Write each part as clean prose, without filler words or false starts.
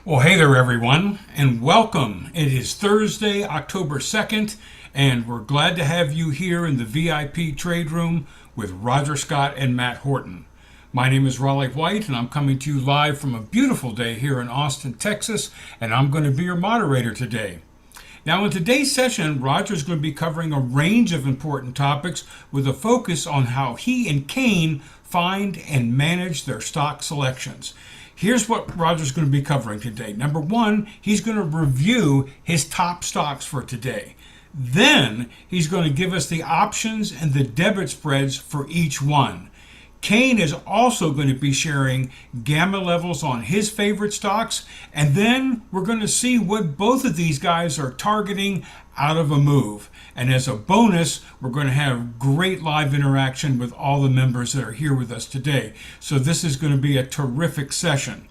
Well, hey there, everyone, and welcome. It is Thursday, October 2nd, and we're glad to have you here in the VIP trade room with Roger Scott and Matt Horton. My name is Raleigh White, and I'm coming to you live from a beautiful day here in Austin, Texas, and I'm going to be your moderator today. Now, in today's session, Roger's going to be covering a range of important topics with a focus on how he and Kane find and manage their stock selections. Here's what Roger's going to be covering today. Number one, he's going to review his top stocks for today. Then he's going to give us the options and the debit spreads for each one. Kane is also going to be sharing gamma levels on his favorite stocks, and then we're going to see what both of these guys are targeting out of a move. And as a bonus, we're going to have great live interaction with all the members that are here with us today. So this is going to be a terrific session.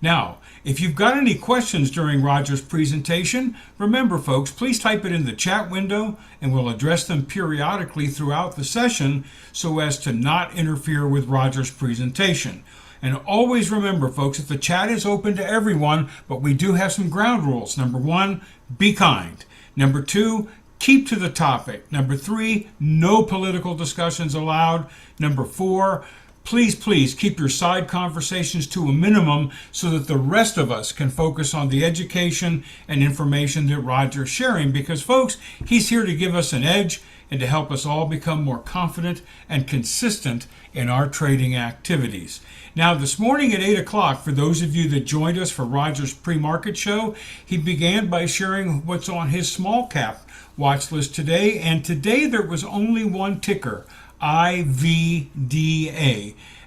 Now, if you've got any questions during Roger's presentation, remember folks, please type it in the chat window and we'll address them periodically throughout the session so as to not interfere with Roger's presentation. And always remember folks, that the chat is open to everyone, but we do have some ground rules. Number one, be kind. Number two, keep to the topic. Number three, no political discussions allowed. Number four, please keep your side conversations to a minimum so that the rest of us can focus on the education and information that Roger's sharing, because folks, he's here to give us an edge and to help us all become more confident and consistent in our trading activities. Now, this morning at 8 o'clock, for those of you that joined us for Roger's pre-market show, he began by sharing what's on his small cap watch list today, and today there was only one ticker, IVDA.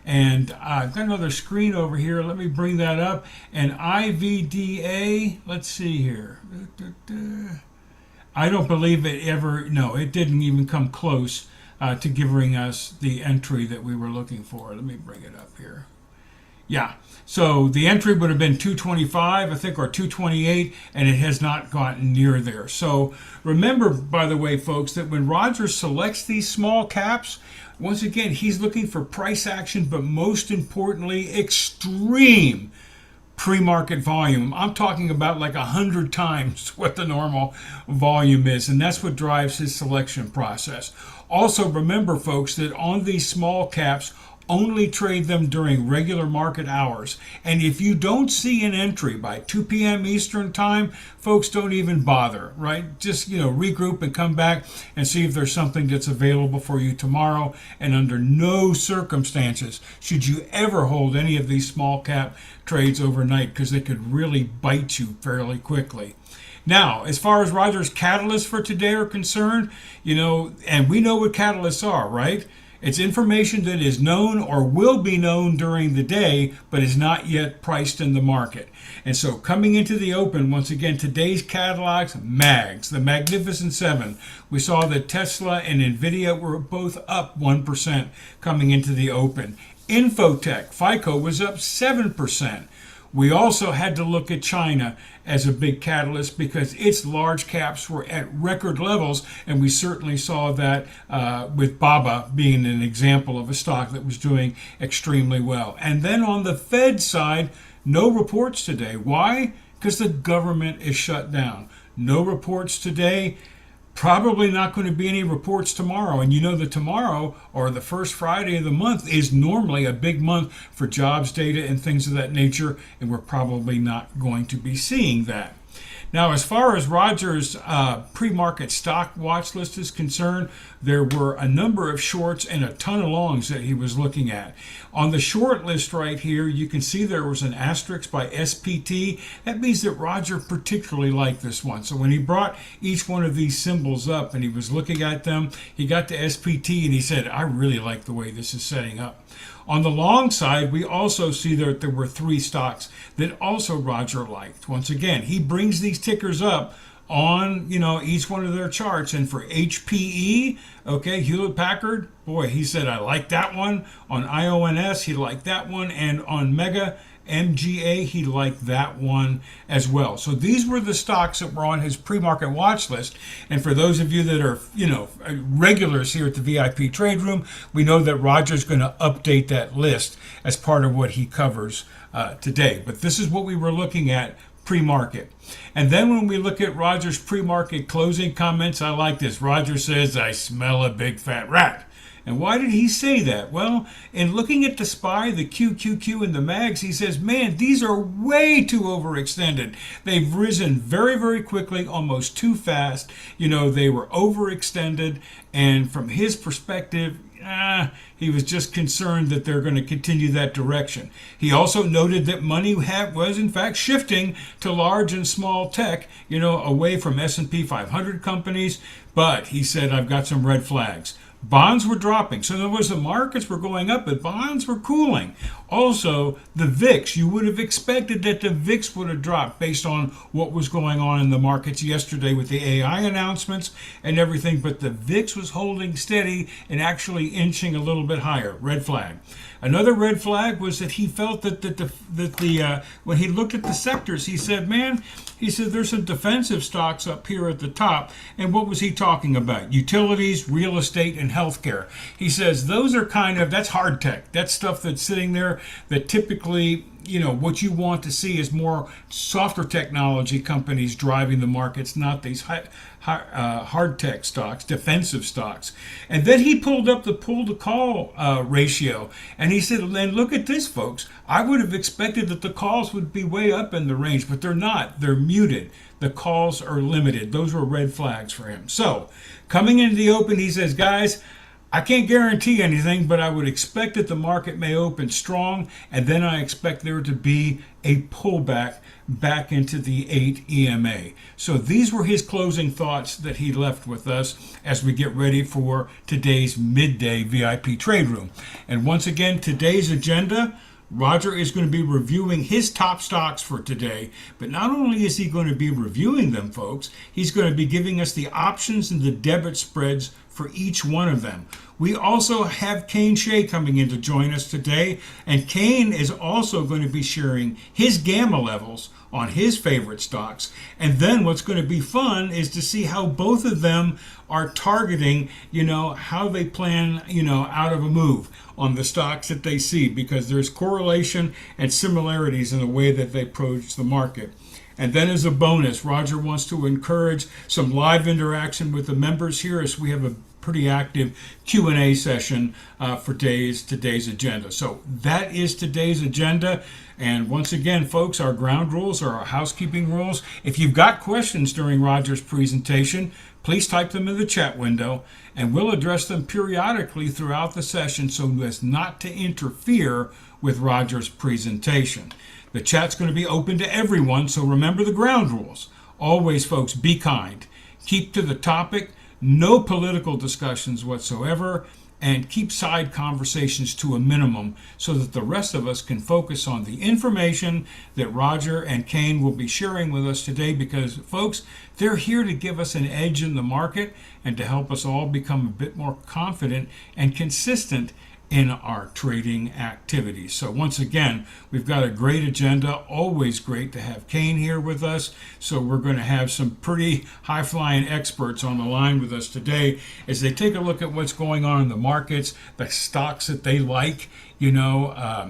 And I've got another screen over here. Let me bring that up. And IVDA, let's see here. I don't believe it ever, no, it didn't even come close to giving us the entry that we were looking for. Let me bring it up here. Yeah, so the entry would have been 225, I think, or 228, and it has not gotten near there. So remember, by the way, folks, that when Roger selects these small caps, once again, he's looking for price action, but most importantly, extreme pre-market volume. I'm talking about like 100 times what the normal volume is, and that's what drives his selection process. Also, remember, folks, that on these small caps, only trade them during regular market hours. And if you don't see an entry by 2 p.m. Eastern time, folks, don't even bother, right? Just, regroup and come back and see if there's something that's available for you tomorrow. And under no circumstances should you ever hold any of these small cap trades overnight, because they could really bite you fairly quickly. Now, as far as Roger's catalysts for today are concerned, and we know what catalysts are, right? It's information that is known or will be known during the day, but is not yet priced in the market. And so coming into the open, once again, today's catalogs, MAGs, the Magnificent Seven. We saw that Tesla and NVIDIA were both up 1% coming into the open. Infotech, FICO, was up 7%. We also had to look at China as a big catalyst because its large caps were at record levels, and we certainly saw that with BABA being an example of a stock that was doing extremely well. And then on the Fed side, no reports today. Why? Because the government is shut down. No reports today. Probably not going to be any reports tomorrow. And you know that tomorrow, or the first Friday of the month, is normally a big month for jobs data and things of that nature, and we're probably not going to be seeing that. Now, as far as Roger's pre-market stock watch list is concerned, there were a number of shorts and a ton of longs that he was looking at. On the short list right here, you can see there was an asterisk by SPT. That means that Roger particularly liked this one. So when he brought each one of these symbols up and he was looking at them, he got to SPT and he said, I really like the way this is setting up. On the long side, we also see that there were three stocks that also Roger liked. Once again, he brings these tickers up on, each one of their charts. And for HPE, Hewlett Packard, boy, he said, I like that one. On IONS, he liked that one. And on Mega MGA, he liked that one as well. So these were the stocks that were on his pre-market watch list. And for those of you that are, regulars here at the VIP trade room, we know that Roger's going to update that list as part of what he covers today. But this is what we were looking at pre-market. And then when we look at Roger's pre-market closing comments, I like this. Roger says, "I smell a big fat rat." And why did he say that? Well, in looking at the SPY, the QQQ, and the MAGs, he says, man, these are way too overextended. They've risen very, very quickly, almost too fast. They were overextended. And from his perspective, he was just concerned that they're going to continue that direction. He also noted that money was in fact shifting to large and small tech, away from S&P 500 companies. But he said, I've got some red flags. Bonds were dropping. So in other words, the markets were going up, but bonds were cooling. Also, the VIX, you would have expected that the VIX would have dropped based on what was going on in the markets yesterday with the AI announcements and everything, but the VIX was holding steady and actually inching a little bit higher. Red flag. Another red flag was that he felt that when he looked at the sectors, he said, there's some defensive stocks up here at the top. And what was he talking about? Utilities, real estate, and healthcare. He says those are that's hard tech. That's stuff that's sitting there that typically, what you want to see is more software technology companies driving the markets, not these hard tech stocks, defensive stocks. And then he pulled up the pull to call ratio, and he said, and look at this, folks. I would have expected that the calls would be way up in the range, but they're not. They're muted. The calls are limited. Those were red flags for him. So coming into the open, he says, guys, I can't guarantee anything, but I would expect that the market may open strong, and then I expect there to be a pullback back into the 8 EMA. So these were his closing thoughts that he left with us as we get ready for today's midday VIP trade room. And once again, today's agenda, Roger is going to be reviewing his top stocks for today, but not only is he going to be reviewing them, folks, he's going to be giving us the options and the debit spreads for each one of them. We also have Kane Shea coming in to join us today, and Kane is also going to be sharing his gamma levels on his favorite stocks. And then what's going to be fun is to see how both of them are targeting, how they plan, out of a move on the stocks that they see, because there's correlation and similarities in the way that they approach the market. And then as a bonus, Roger wants to encourage some live interaction with the members here as we have a pretty active Q&A session for today's agenda. So that is today's agenda. And once again, folks, our ground rules are our housekeeping rules. If you've got questions during Roger's presentation, please type them in the chat window, and we'll address them periodically throughout the session so as not to interfere with Roger's presentation. The chat's going to be open to everyone, so remember the ground rules. Always, folks, be kind. Keep to the topic, no political discussions whatsoever, and keep side conversations to a minimum so that the rest of us can focus on the information that Roger and Kane will be sharing with us today, because, folks, they're here to give us an edge in the market and to help us all become a bit more confident and consistent in our trading activities. So once again, we've got a great agenda. Always great to have Kane here with us. So we're going to have some pretty high-flying experts on the line with us today as they take a look at what's going on in the markets, the stocks that they like,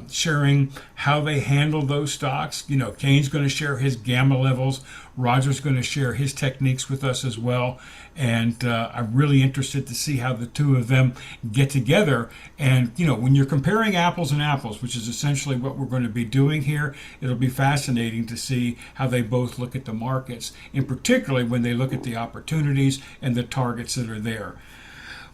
sharing how they handle those stocks. Kane's going to share his gamma levels. Roger's going to share his techniques with us as well. And I'm really interested to see how the two of them get together. And, when you're comparing apples and apples, which is essentially what we're going to be doing here, it'll be fascinating to see how they both look at the markets, and particularly when they look at the opportunities and the targets that are there.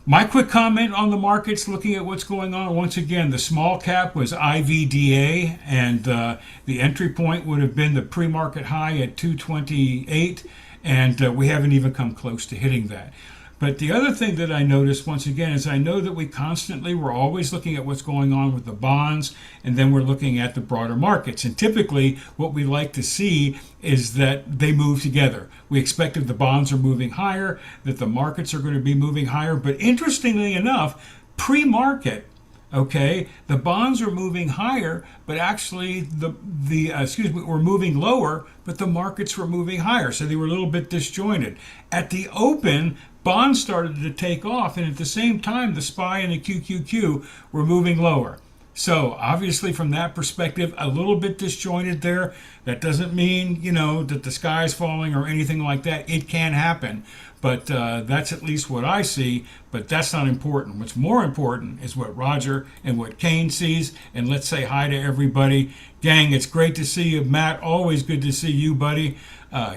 My quick comment on the markets, looking at what's going on, once again, the small cap was IVDA, and the entry point would have been the pre-market high at 228, and we haven't even come close to hitting that. But the other thing that I noticed, once again, is I know that we're always looking at what's going on with the bonds, and then we're looking at the broader markets. And typically, what we like to see is that they move together. We expect that the bonds are moving higher, that the markets are going to be moving higher. But interestingly enough, pre-market, the bonds are moving higher, but actually we're moving lower, but the markets were moving higher. So they were a little bit disjointed. At the open, bonds started to take off, and at the same time, the SPY and the QQQ were moving lower. So obviously, from that perspective, a little bit disjointed there. That doesn't mean that the sky is falling or anything like that. It can happen, but that's at least what I see. But that's not important. What's more important is what Roger and what Kane sees. And let's say hi to everybody, gang. It's great to see you, Matt. Always good to see you, buddy.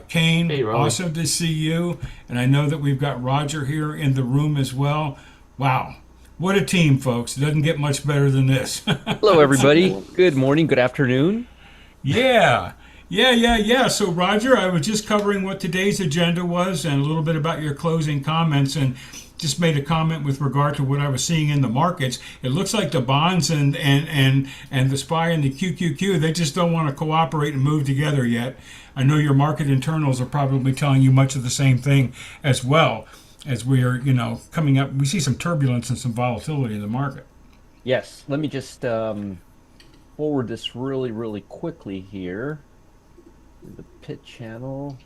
Kane, Hey, Roy. awesome to see you. And I know that we've got Roger here in the room as well. Wow. What a team, folks. It doesn't get much better than this. Hello, everybody. Good morning, good afternoon. Yeah. So, Roger, I was just covering what today's agenda was and a little bit about your closing comments, and just made a comment with regard to what I was seeing in the markets. It looks like the bonds and the SPY and the QQQ, they just don't want to cooperate and move together yet. I know your market internals are probably telling you much of the same thing as well, as we are, coming up. We see some turbulence and some volatility in the market. Yes, let me just forward this really, really quickly here. The pit channel.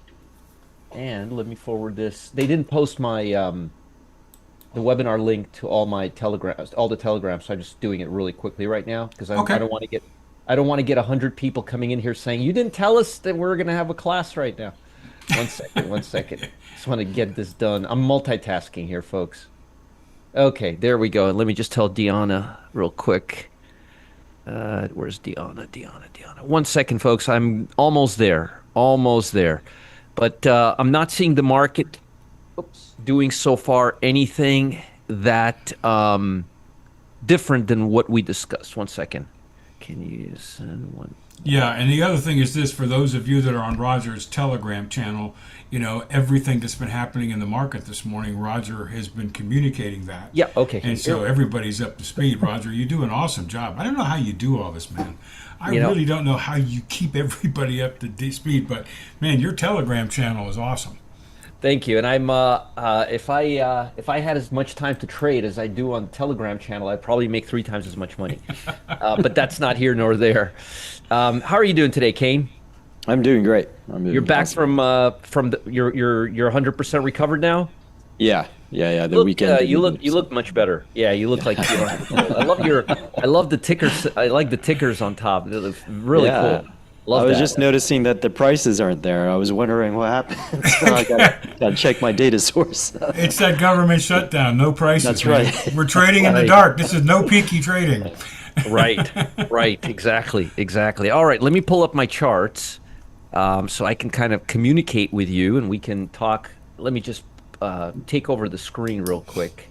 And let me forward this. They didn't post my the webinar link to all my telegrams, all the telegrams, so I'm just doing it really quickly right now because I Okay. don't want to get 100 people coming in here saying you didn't tell us that we're going to have a class right now. One second. Just want to get this done. I'm multitasking here, folks. Okay, there we go. And let me just tell Deanna real quick. Where's Deanna? Deanna. 1 second, folks. I'm almost there. Almost there. But I'm not seeing the market doing so far anything that different than what we discussed. 1 second. Can you send one? Yeah, and the other thing is this: for those of you that are on Roger's Telegram channel, everything that's been happening in the market this morning, Roger has been communicating that. Yeah, okay. And so everybody's up to speed. Roger, you do an awesome job. I don't know how you do all this, man. I really don't know how you keep everybody up to speed, but man, your Telegram channel is awesome. Thank you. And I'm if I had as much time to trade as I do on Telegram channel, I'd probably make 3 times as much money. But that's not here nor there. How are you doing today, Kane? I'm doing great. You're back from you're 100% recovered now? Yeah. The weekend. You look much better. Yeah, you look like you I love the tickers. I like the tickers on top. They look really cool. Love I was that. just noticing that the prices aren't there. I was wondering what happened. So I gotta check my data source. It's that government shutdown. No prices. That's man. right. We're trading in the dark. This is no peaky trading. Right. Exactly. All right, let me pull up my charts so I can kind of communicate with you and we can talk. Let me just take over the screen real quick.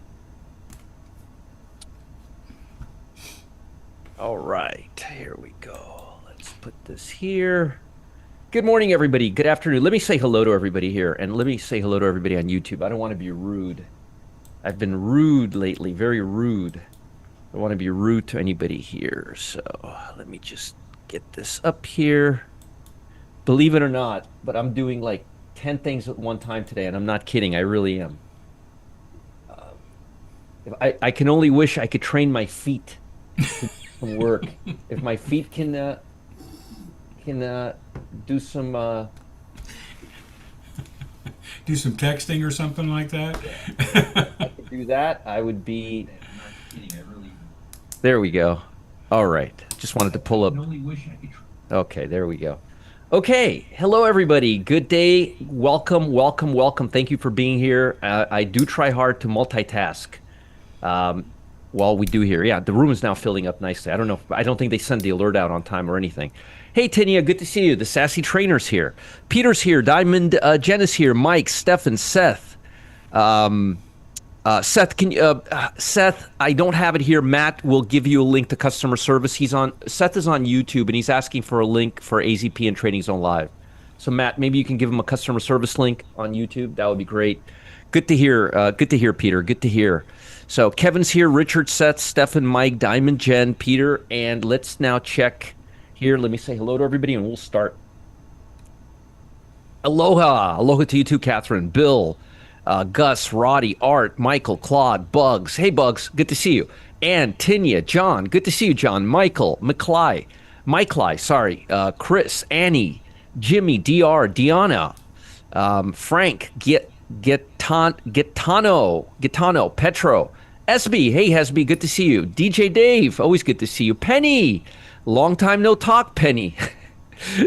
All right, here we go. Let's put this here. Good morning, everybody. Good afternoon. Let me say hello to everybody here, and let me say hello to everybody on YouTube. I don't want to be rude. I've been rude lately, very rude. I don't want to be rude to anybody here. So let me just get this up here. Believe it or not, but I'm doing like 10 things at one time today, and I'm not kidding. I really am. I can only wish I could train my feet to work. If my feet can do some texting or something like that. I could do that, I would be. There we go. All right. Just wanted to pull up. Okay, there we go. Okay. Hello, everybody. Good day. Welcome. Thank you for being here. I do try hard to multitask while we do here. Yeah, the room is now filling up nicely. I don't think they send the alert out on time or anything. Hey, Tinia, good to see you. The Sassy Trainer's here. Peter's here. Diamond Jen is here. Mike, Stefan, Seth. Seth, Seth, I don't have it here. Matt will give you a link to customer service. Seth is on YouTube, and he's asking for a link for AZP and Trading Zone Live. So, Matt, maybe you can give him a customer service link on YouTube. That would be great. Good to hear. Good to hear, Peter. Good to hear. So, Kevin's here. Richard, Seth, Stefan, Mike, Diamond, Jen, Peter, and let's now check here. Let me say hello to everybody, and we'll start. Aloha to you too, Catherine, Bill, Gus, Roddy, Art, Michael, Claude, Bugs. Hey, Bugs, good to see you. Ann, Tinia, John, good to see you, John. Michael, sorry. Chris, Annie, Jimmy, DR, Deanna, Frank, Gitano, Petro, SB, hey Hesby, good to see you. DJ Dave, always good to see you. Penny, long time no talk, Penny.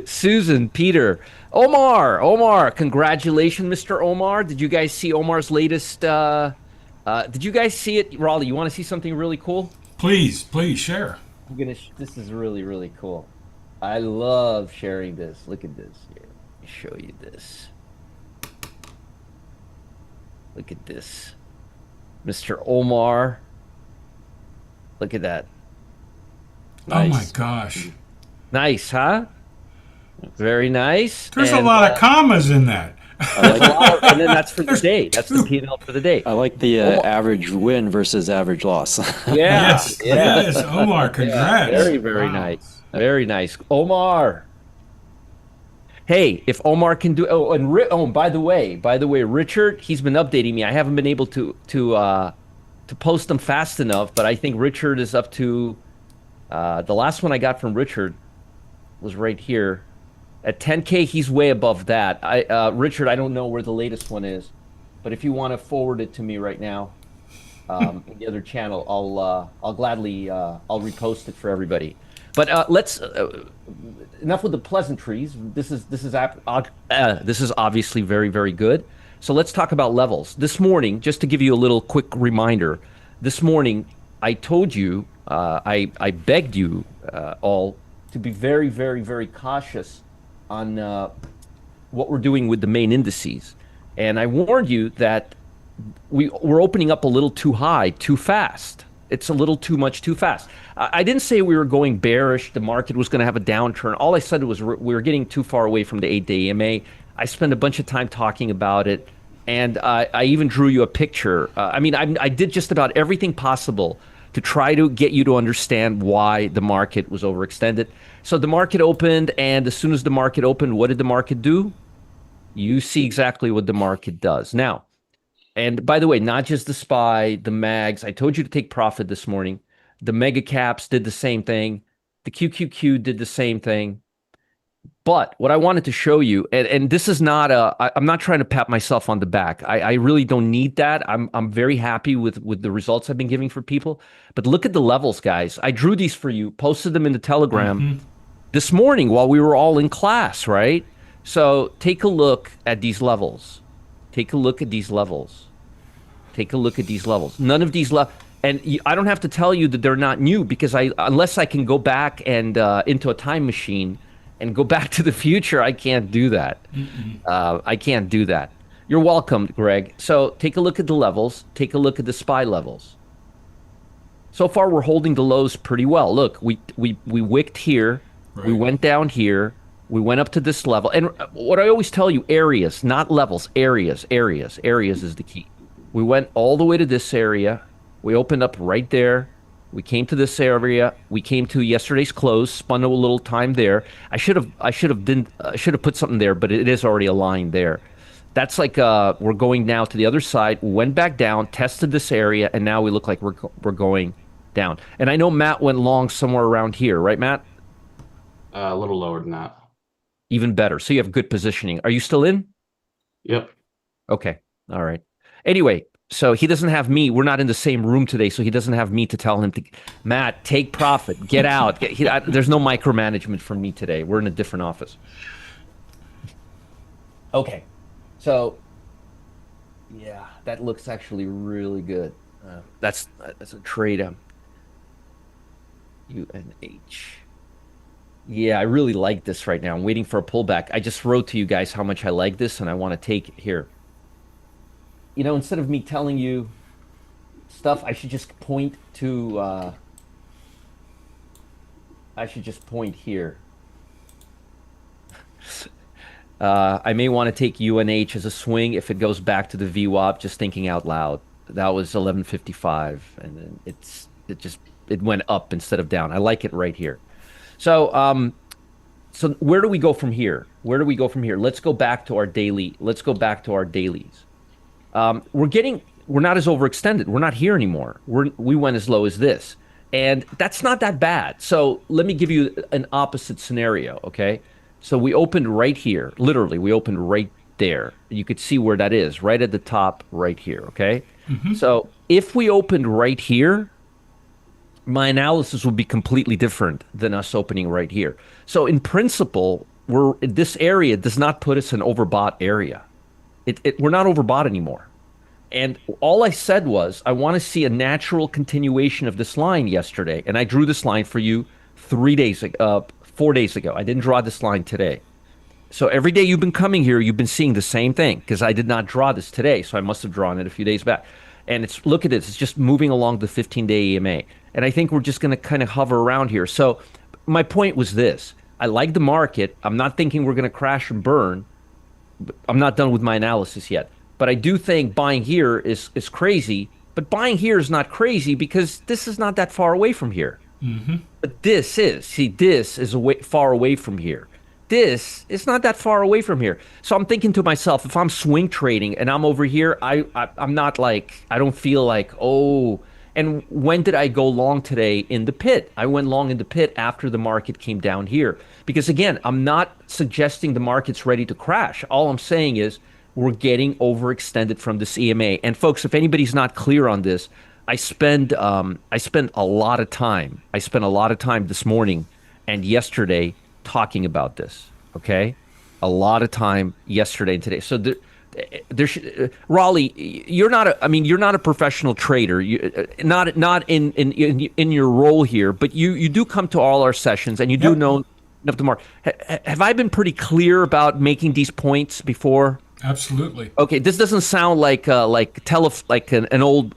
Susan, Peter, Omar, congratulations, Mr. Omar. Did you guys see Omar's latest? Did you guys see it, Raleigh? You want to see something really cool? Please share. This is really really cool. I love sharing this. Look at this here. Let me show you this. Look at this, Mr. Omar. Look at that. Oh my Nice. gosh. Nice, huh? Very nice. There's a And, lot of commas in that. I like, and then that's for the day. That's the P&L for the day. I like the average win versus average loss. Yeah, Yes, yeah. yes, Omar, congrats. Very, very Wow. nice. Very nice. Omar. Hey, if Omar can do by the way, Richard, he's been updating me. I haven't been able to post them fast enough, but I think Richard is up to the last one I got from Richard was right here. At 10K, he's way above that. Richard, I don't know where the latest one is, but if you want to forward it to me right now, in the other channel, I'll gladly I'll repost it for everybody. But let's enough with the pleasantries. This is obviously very very good. So let's talk about levels. This morning, just to give you a little quick reminder, this morning I told you I begged you all to be very very very cautious on what we're doing with the main indices, and I warned you that we're opening up a little too high, too fast. It's a little too much, too fast. I didn't say we were going bearish. The market was going to have a downturn. All I said was we were getting too far away from the 8-day EMA. I spent a bunch of time talking about it, and I even drew you a picture. I did just about everything possible to try to get you to understand why the market was overextended. So the market opened, and as soon as the market opened, what did the market do? You see exactly what the market does. Now, and by the way, not just the SPY, the MAGs. I told you to take profit this morning. The mega caps did the same thing. The QQQ did the same thing. But what I wanted to show you, and this is not I'm not trying to pat myself on the back. I really don't need that. I'm very happy with the results I've been giving for people. But look at the levels, guys. I drew these for you, posted them in the Telegram this morning while we were all in class, right? So take a look at these levels. Take a look at these levels. Take a look at these levels. None of these and I don't have to tell you that they're not new, because unless I can go back and into a time machine and go back to the future, I can't do that. I can't do that. You're welcome, Greg. So take a look at the levels. Take a look at the SPY levels. So far, we're holding the lows pretty well. Look, we wicked here. Right. We went down here. We went up to this level. And what I always tell you, areas, not levels, areas. Areas is the key. We went all the way to this area. We opened up right there. We came to this area. We came to yesterday's close. Spun a little time there. I should have put something there, but it is already a line there. That's like we're going now to the other side. Went back down, tested this area, and now we look like we're going down. And I know Matt went long somewhere around here, right, Matt? A little lower than that. Even better. So you have good positioning. Are you still in? Yep. Okay. All right. Anyway, so he doesn't have me. We're not in the same room today, so he doesn't have me to tell him to, Matt, take profit, get out. There's no micromanagement from me today. We're in a different office. Okay. So, yeah, that looks actually really good. That's a trade. UNH. Yeah, I really like this right now. I'm waiting for a pullback. I just wrote to you guys how much I like this, and I want to take it here. You know, instead of me telling you stuff, I should just point to, I should just point here. I may want to take UNH as a swing if it goes back to the VWAP, just thinking out loud. That was 1155, and then it went up instead of down. I like it right here. So, so where do we go from here? Where do we go from here? Let's go back to our daily. Let's go back to our dailies. We're not as overextended. We're not here anymore. We went as low as this, and that's not that bad. So let me give you an opposite scenario. Okay. So we opened right here. Literally, we opened right there. You could see where that is, right at the top, right here. Okay. So if we opened right here, my analysis would be completely different than us opening right here. So in principle, this area does not put us in overbought area. We're not overbought anymore. And all I said was, I want to see a natural continuation of this line yesterday. And I drew this line for you 3 days ago, 4 days ago. I didn't draw this line today. So every day you've been coming here, you've been seeing the same thing because I did not draw this today. So I must have drawn it a few days back. And look at this, it's just moving along the 15-day EMA. And I think we're just going to kind of hover around here. So my point was this. I like the market. I'm not thinking we're going to crash and burn. I'm not done with my analysis yet. But I do think buying here is crazy. But buying here is not crazy because this is not that far away from here. But this is. See, this is far away from here. This is not that far away from here. So I'm thinking to myself, if I'm swing trading and I'm over here, I'm not like, I don't feel like, oh. And when did I go long today in the pit? I went long in the pit after the market came down here. Because again, I'm not suggesting the market's ready to crash. All I'm saying is we're getting overextended from this EMA. And folks, if anybody's not clear on this, I spent a lot of time. I spent a lot of time this morning and yesterday talking about this. Okay, a lot of time yesterday and today. So Raleigh, you're not a. I mean, you're not a professional trader. Not in your role here, but you do come to all our sessions and you do know enough to mark. Have I been pretty clear about making these points before? Absolutely. Okay, this doesn't sound like an old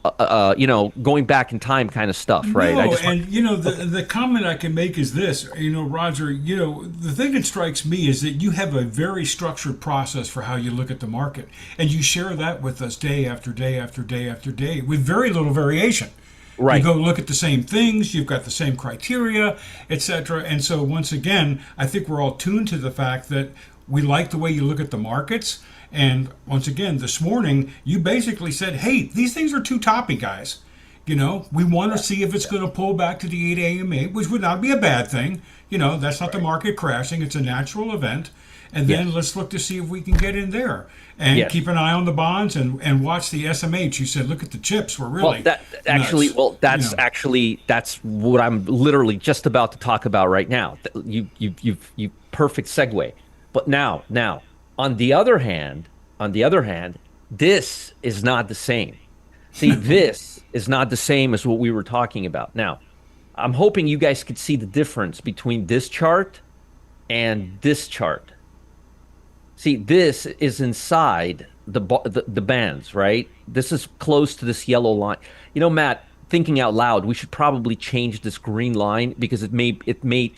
going back in time kind of stuff, right? No, the comment I can make is this, Roger, the thing that strikes me is that you have a very structured process for how you look at the market, and you share that with us day after day after day after day with very little variation. Right. You go look at the same things, you've got the same criteria, etc. And so once again, I think we're all tuned to the fact that we like the way you look at the markets. And once again, this morning, you basically said, hey, these things are too toppy, guys. We want to see if it's going to pull back to the 8 AMA, which would not be a bad thing. That's not the market crashing. It's a natural event. And then let's look to see if we can get in there. And keep an eye on the bonds and watch the SMH. You said, look at the chips. We're really that's what I'm literally just about to talk about right now. You perfect segue. But now, on the other hand, this is not the same. See, this is not the same as what we were talking about. Now, I'm hoping you guys could see the difference between this chart and this chart. See, this is inside the bands, right? This is close to this yellow line. Matt, thinking out loud, we should probably change this green line because it may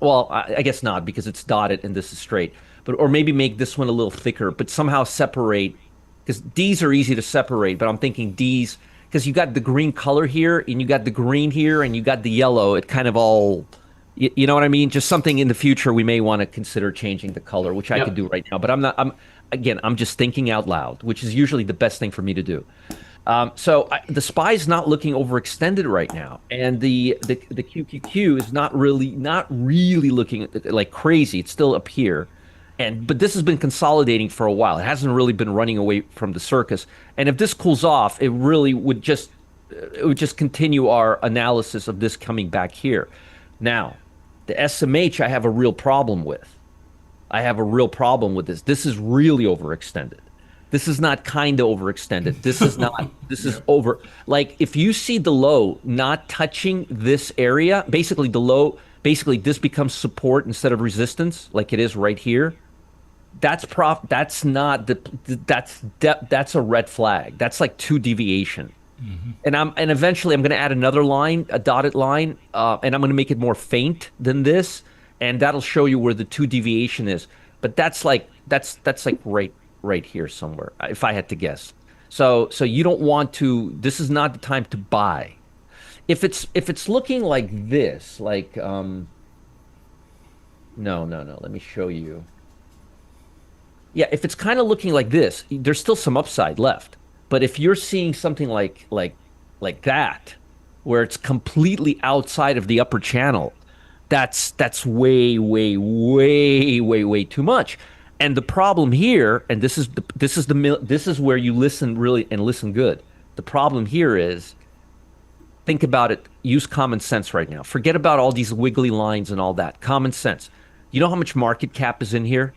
well, I guess not because it's dotted and this is straight. Or maybe make this one a little thicker, but somehow separate, because D's are easy to separate, but I'm thinking D's, because you got the green color here, and you got the green here, and you got the yellow, it kind of all, you know what I mean? Just something in the future we may want to consider changing the color, which I could do right now, but I'm just thinking out loud, which is usually the best thing for me to do. So the SPY's not looking overextended right now, and the QQQ is not really looking like crazy. It's still up here. But this has been consolidating for a while. It hasn't really been running away from the circus. And if this cools off, it really would just continue our analysis of this coming back here. Now, the SMH I have a real problem with. this. This is really overextended. This is not kind of overextended. This is not, this is over. Like if you see the low not touching this area, basically this becomes support instead of resistance, like it is right here. That's a red flag. That's like 2 deviation. And eventually I'm going to add another line, a dotted line, and I'm going to make it more faint than this, and that'll show you where the 2 deviation is. But that's like right here somewhere, if I had to guess. So you don't want to. This is not the time to buy. If it's looking like this, like no. Let me show you. Yeah, if it's kind of looking like this, there's still some upside left. But if you're seeing something like that, where it's completely outside of the upper channel, that's way too much. And the problem here, and this is where you listen really and listen good. The problem here is, think about it. Use common sense right now. Forget about all these wiggly lines and all that. Common sense. You know how much market cap is in here?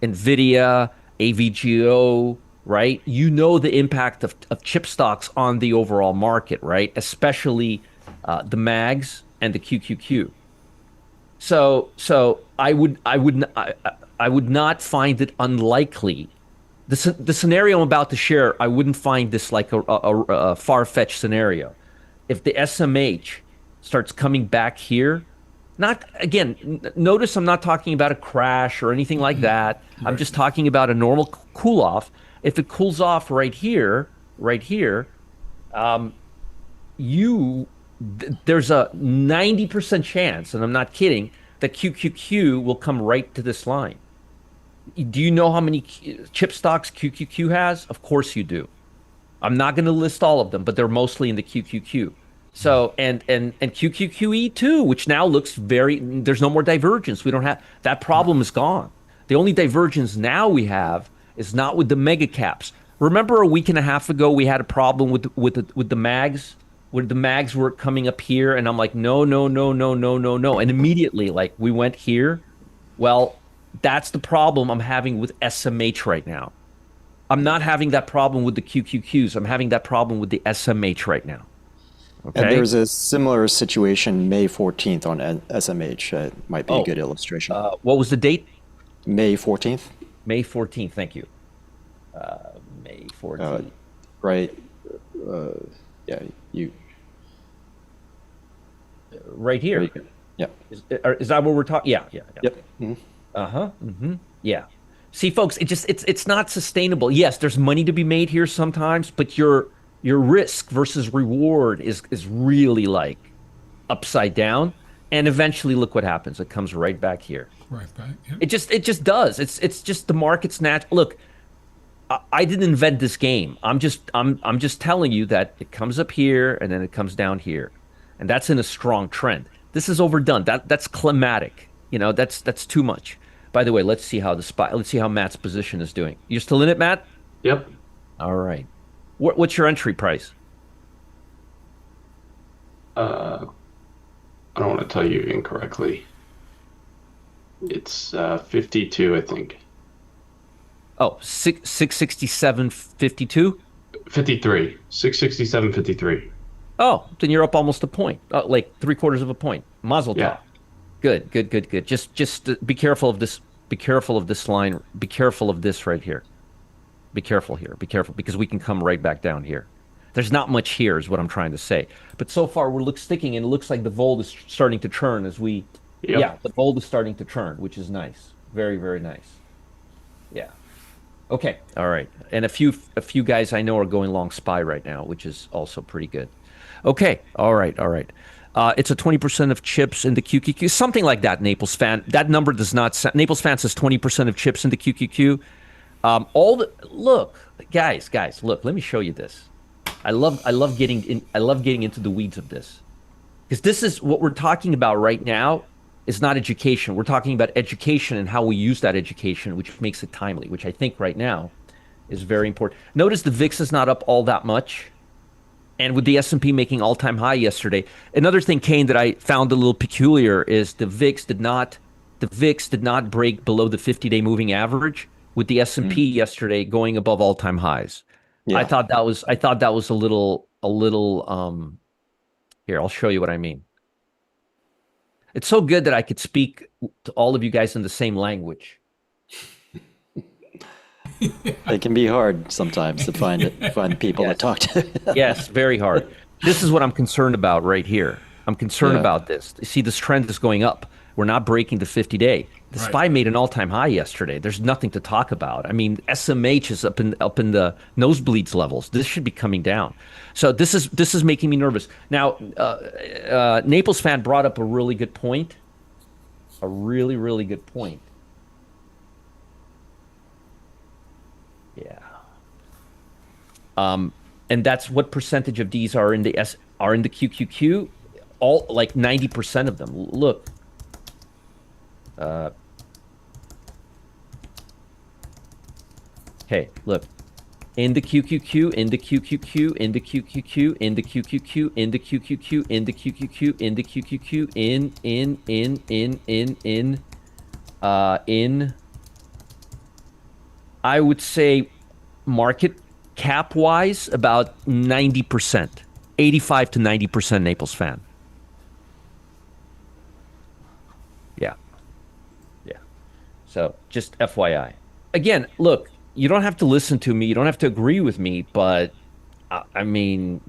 Nvidia, AVGO, right? You know the impact of chip stocks on the overall market, right? Especially the MAGs and the QQQ. So I would not find it unlikely. The scenario I'm about to share, I wouldn't find this like a far-fetched scenario. If the SMH starts coming back here, not again, notice I'm not talking about a crash or anything like that. I'm just talking about a normal cool off. If it cools off right here, there's a 90% chance, and I'm not kidding, that QQQ will come right to this line. Do you know how many chip stocks QQQ has? Of course you do. I'm not going to list all of them, but they're mostly in the QQQ. So and QQQE too, which now looks there's no more divergence. We don't have that problem is gone. The only divergence now we have is not with the mega caps. Remember a week and a half ago we had a problem with the mags, where the mags were coming up here, and I'm like, no, and immediately like we went here. Well, that's the problem I'm having with SMH right now. I'm not having that problem with the QQQs. I'm having that problem with the SMH right now. Okay. And there's a similar situation May 14th on SMH. Might be a good illustration. What was the date? May 14th. May 14th. Thank you. May 14th. Right. Yeah. You. Right here. Right. Yeah. Is that what we're talking? Yeah. Yep. Yeah. See, folks, it's not sustainable. Yes, there's money to be made here sometimes, but your risk versus reward is really like upside down. And eventually, look what happens. It comes right back here. Right back. Yep. It just does. It's just the market's natural. Look, I didn't invent this game. I'm just telling you that it comes up here and then it comes down here, and that's in a strong trend. This is overdone. That's climatic. You know, that's too much. By the way, let's see how Matt's position is doing. You're still in it, Matt? Yep. All right. What's your entry price? I don't want to tell you incorrectly. It's 52, I think. Oh, 667.52? 53. 667.53. Oh, then you're up almost a point. Like 3/4 of a point. Mazel tov. Yeah. Good. Just be careful of this. Be careful of this line. Be careful of this right here. Be careful here. Be careful, because we can come right back down here. There's not much here, is what I'm trying to say. But so far we're sticking, and it looks like the volt is starting to turn as we. Yep. Yeah, the volt is starting to turn, which is nice. Very, very nice. Yeah. Okay. All right. And a few guys I know are going long SPY right now, which is also pretty good. Okay. All right. It's a 20% of chips in the QQQ, something like that. Naples fan. That number does not. Naples fan says 20% of chips in the QQQ. Look, guys. Look, let me show you this. I love getting into the weeds of this, because this is what we're talking about right now. Is not education. We're talking about education and how we use that education, which makes it timely, which I think right now is very important. Notice the VIX is not up all that much. And with the S&P making all-time high yesterday, another thing, Kane, that I found a little peculiar is the VIX did not break below the 50-day moving average, with the S&P yesterday going above all-time highs. Yeah. I thought that was a little here, I'll show you what I mean. It's so good that I could speak to all of you guys in the same language. It can be hard sometimes to find people to talk to. Yes, very hard. This is what I'm concerned about right here. I'm concerned about this. You see, this trend is going up. We're not breaking the 50-day. The SPY made an all-time high yesterday. There's nothing to talk about. I mean, SMH is up in the nosebleeds levels. This should be coming down. So this is making me nervous. Now, Naples fan brought up a really good point. A really, really good point. Yeah. And that's what percentage of these are in the QQQ? All, like 90% of them. Look. Okay, look. into QQQ, into QQQ, into QQQ, into QQQ, into QQQ, into QQQ, into QQQ, in. I would say market cap wise, about 90%, 85 to 90% Naples fan. Yeah. Yeah. So just FYI. Again, look, you don't have to listen to me. You don't have to agree with me, but I mean,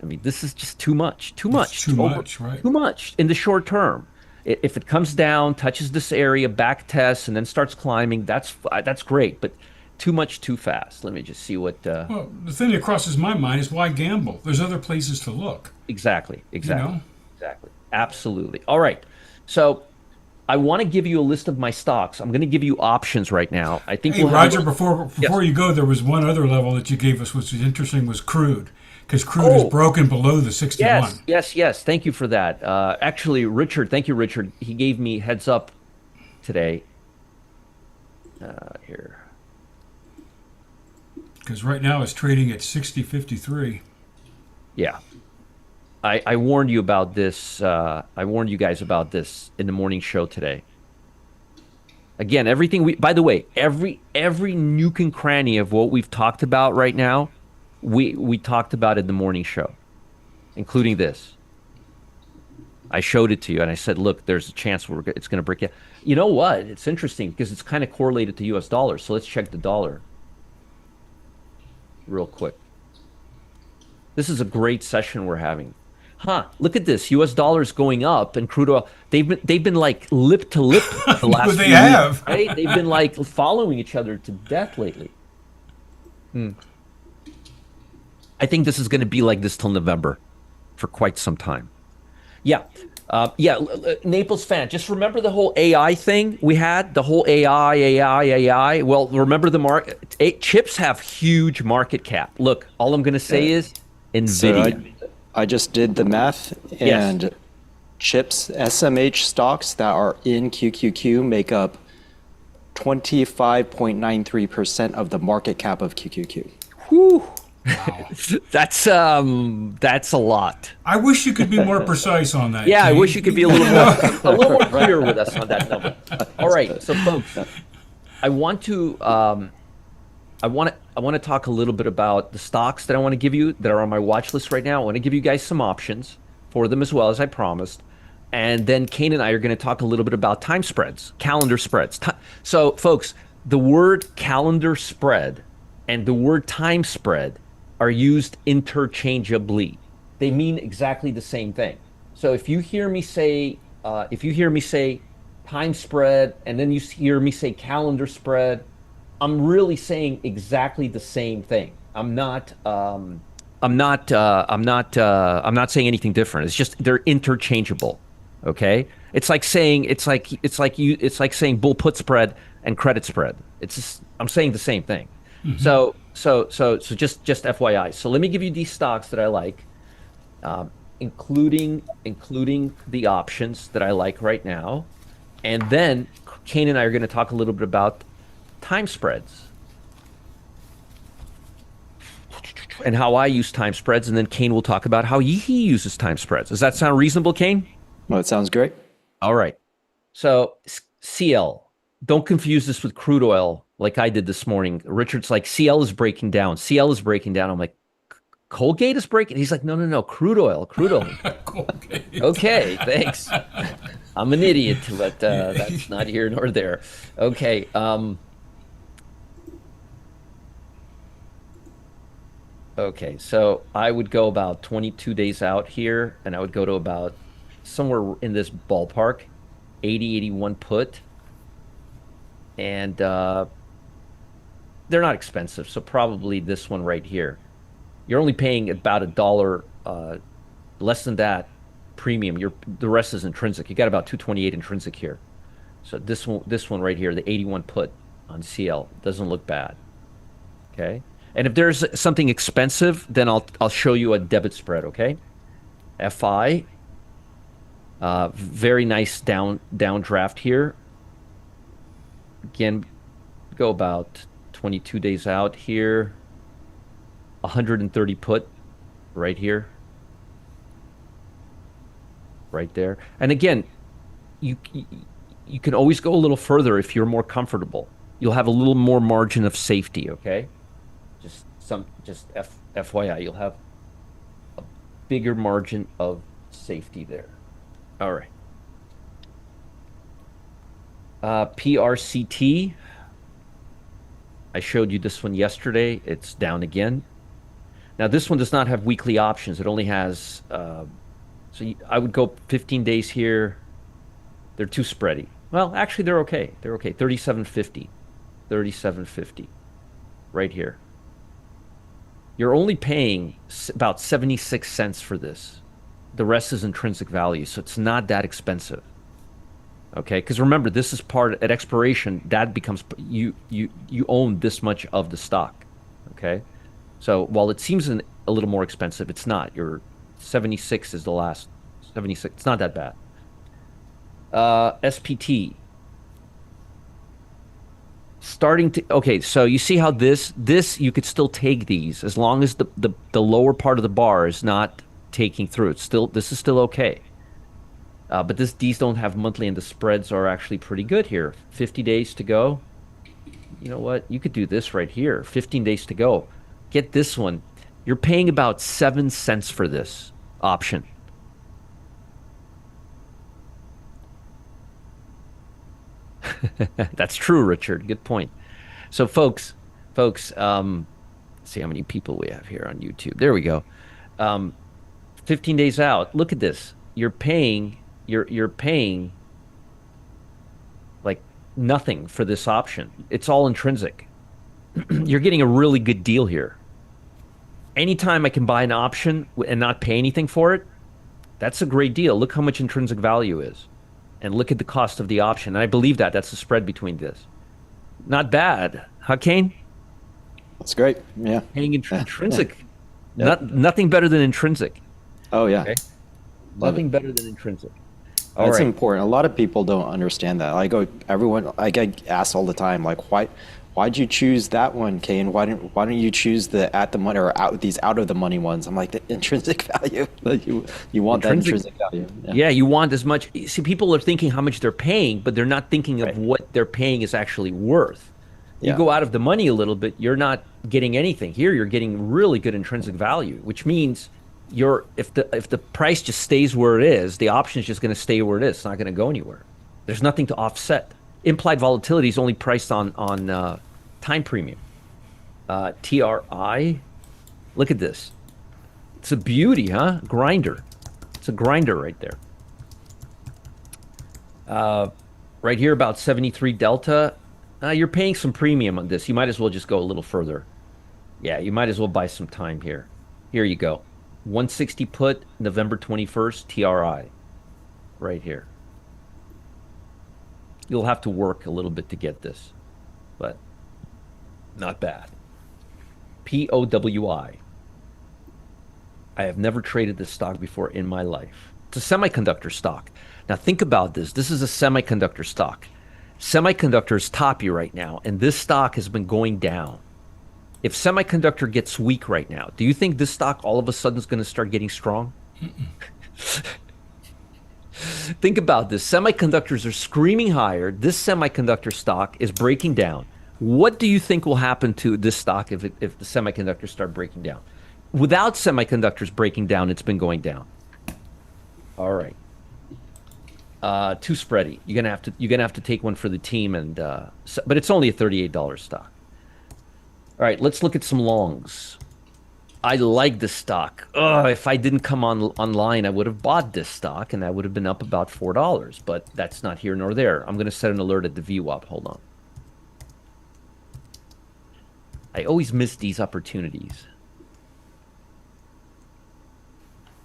this is just too much. Too It's much. too much, right? Too much in the short term. If it comes down, touches this area, back tests, and then starts climbing, that's great. But too much, too fast. Let me just see what. Well, the thing that crosses my mind is why gamble? There's other places to look. Exactly. Exactly. know? Exactly. Absolutely. All right. So I want to give you a list of my stocks. I'm going to give you options right now. I think Hey, we'll have Roger, before Yes. you go, there was one other level that you gave us, which was interesting, was crude, because crude is Oh. broken below the 61. Yes. Thank you for that. Actually, Richard, thank you, Richard. He gave me heads up today. Here. Because right now it's trading at 60.53. Yeah. I warned you about this. I warned you guys about this in the morning show today. Again, by the way, every nook and cranny of what we've talked about right now, we talked about in the morning show, including this. I showed it to you and I said, look, there's a chance it's going to break it. You know what? It's interesting because it's kind of correlated to US dollar. So let's check the dollar real quick. This is a great session we're having. Look at this. US dollars going up and crude oil. They've been like lip to lip the last But they few have. weeks, right? They've been like following each other to death lately. I think this is going to be like this till November for quite some time. Yeah. Naples fan. Just remember the whole AI thing we had, the whole AI. Well, remember the market. Chips have huge market cap. Look, all I'm going to say is So NVIDIA. I just did the math, and Yes. chips, SMH stocks that are in QQQ make up 25.93% of the market cap of QQQ. Whew. That's a lot. I wish you could be more precise on that. Yeah, I Kane. wish you could be a little more clear with us on that number. All right, so folks, I want to talk a little bit about the stocks that I want to give you that are on my watch list right now. I want to give you guys some options for them as well, as I promised. And then Kane and I are going to talk a little bit about time spreads, calendar spreads. So, folks, the word calendar spread and the word time spread are used interchangeably. They mean exactly the same thing. So if you hear me say time spread and then you hear me say calendar spread, I'm really saying exactly the same thing. I'm not saying anything different. It's just they're interchangeable. Okay? It's like saying bull put spread and credit spread. I'm saying the same thing. So just FYI. So let me give you these stocks that I like, including the options that I like right now, and then Kane and I are going to talk a little bit about time spreads and how I use time spreads, and then Kane will talk about how he uses time spreads. Does that sound reasonable, Kane? Well, it sounds great. All right. So CL, don't confuse this with crude oil like I did this morning. Richard's like, CL is breaking down. CL is breaking down. I'm like, Colgate is breaking. He's like, no, crude oil. Colgate. Okay, thanks. I'm an idiot, but that's not here nor there. Okay. Okay, so I would go about 22 days out here, and I would go to about somewhere in this ballpark, 80, 81 put. And they're not expensive, so probably this one right here. You're only paying about $1, less than that premium. The rest is intrinsic. You got about 228 intrinsic here. So this one right here, the 81 put on CL doesn't look bad. Okay, and if there's something expensive, then I'll show you a debit spread. Okay, FI, very nice downdraft here. Again, go about 22 days out here. 130 put right here. Right there. And again, you you can always go a little further if you're more comfortable. You'll have a little more margin of safety, okay? FYI, you'll have a bigger margin of safety there. All right. PRCT. I showed you this one yesterday. It's down again. Now, this one does not have weekly options. It only has, I would go 15 days here. They're too spready. Well, actually, they're okay. They're okay. 37.50. 37.50 right here. You're only paying about 76 cents for this. The rest is intrinsic value, so it's not that expensive. Okay, because remember, this is part at expiration. That becomes you own this much of the stock. Okay, so while it seems a little more expensive, it's not. Your 76 is the last 76. It's not that bad. SPT starting to okay. So you see how this you could still take these as long as the lower part of the bar is not taking through. This is still okay. But these don't have monthly, and the spreads are actually pretty good here. 50 days to go. You know what? You could do this right here. 15 days to go. Get this one. You're paying about 7 cents for this option. That's true, Richard. Good point. So, folks, see how many people we have here on YouTube. There we go. 15 days out. Look at this. You're paying like nothing for this option. It's all intrinsic. You're getting a really good deal here. Anytime I can buy an option and not pay anything for it, that's a great deal. Look how much intrinsic value is. And look at the cost of the option. And I believe that's the spread between this. Not bad. Huh, Kane? That's great. Yeah. Paying intrinsic. Yeah. Nothing better than intrinsic. Oh, yeah. Okay? Nothing better than intrinsic. All That's right. important. A lot of people don't understand that. I get asked all the time, like, why'd you choose that one, Kane? Why don't you choose the at the money or these out of the money ones? I'm like, the intrinsic value. You want that intrinsic value. Yeah, you want as much. See, people are thinking how much they're paying, but they're not thinking of what they're paying is actually worth. You go out of the money a little bit, you're not getting anything. Here, you're getting really good intrinsic value, which means if the price just stays where it is, the option is just going to stay where it is. It's not going to go anywhere. There's nothing to offset. Implied volatility is only priced on time premium. TRI, look at this. It's a beauty, huh? Grinder. It's a grinder right there. Right here, about 73 delta. You're paying some premium on this. You might as well just go a little further. Yeah, you might as well buy some time here. Here you go. 160 put, November 21st, TRI. Right here. You'll have to work a little bit to get this, but not bad. POWI. I have never traded this stock before in my life. It's a semiconductor stock. Now think about this. This is a semiconductor stock. Semiconductor is toppy right now, and this stock has been going down. If semiconductor gets weak right now, do you think this stock all of a sudden is going to start getting strong? Think about this. Semiconductors are screaming higher. This semiconductor stock is breaking down. What do you think will happen to this stock if the semiconductors start breaking down? Without semiconductors breaking down, it's been going down. All right. Too spready. You're gonna have to take one for the team, but it's only a $38 stock. All right, let's look at some longs. I like this stock. If I didn't come online, I would have bought this stock, and I would have been up about $4. But that's not here nor there. I'm gonna set an alert at the VWAP. Hold on. I always miss these opportunities,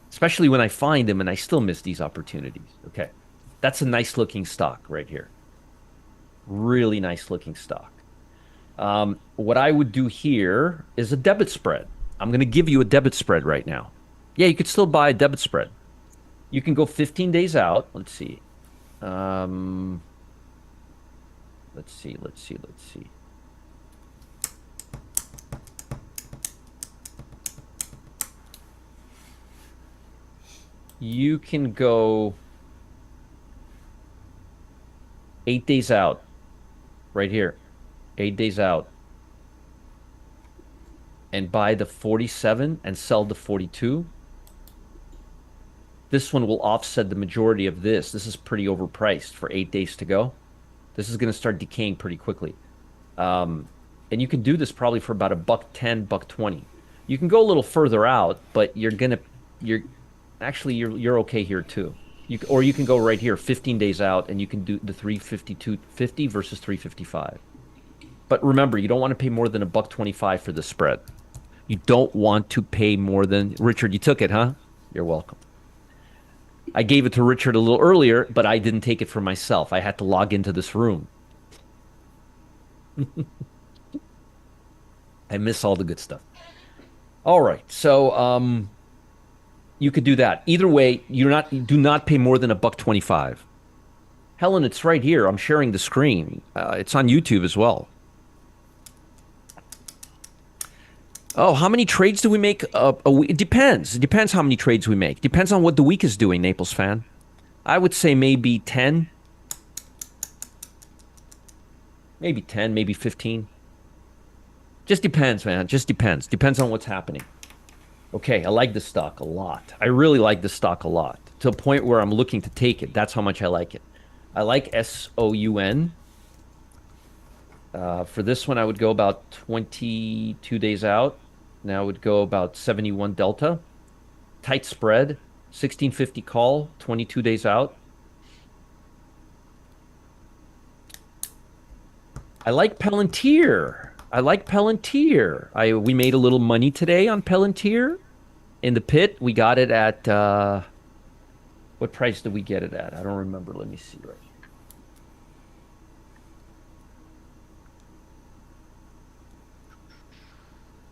especially when I find them, and I still miss these opportunities. Okay, that's a nice looking stock right here. Really nice looking stock. What I would do here is a debit spread. I'm going to give you a debit spread right now. Yeah, you could still buy a debit spread. You can go 15 days out. Let's see. Let's see. You can go 8 days out right here, 8 days out, and buy the 47 and sell the 42. This one will offset the majority of this. This is pretty overpriced for 8 days to go. This is going to start decaying pretty quickly. And you can do this probably for about $1.10, $1.20. You can go a little further out, but you're actually you're okay here too. Or you can go right here, 15 days out, and you can do the 352.50 versus 355. But remember, you don't want to pay more than $1.25 for the spread. You don't want to pay more than Richard. You took it, huh? You're welcome. I gave it to Richard a little earlier, but I didn't take it for myself. I had to log into this room. I miss all the good stuff. All right, so you could do that. Either way, do not pay more than $1.25. Helen, it's right here. I'm sharing the screen. It's on YouTube as well. Oh, how many trades do we make a week? It depends. It depends how many trades we make. Depends on what the week is doing, Naples fan. I would say maybe 10. Maybe 10, maybe 15. Just depends, man. Just depends. Depends on what's happening. Okay, I like this stock a lot. I really like this stock a lot. To a point where I'm looking to take it. That's how much I like it. I like SOUN. For this one, I would go about 22 days out. Now I would go about 71 delta. Tight spread. 1650 call. 22 days out. I like Palantir. We made a little money today on Palantir. In the pit, we got it at... what price did we get it at? I don't remember. Let me see right here.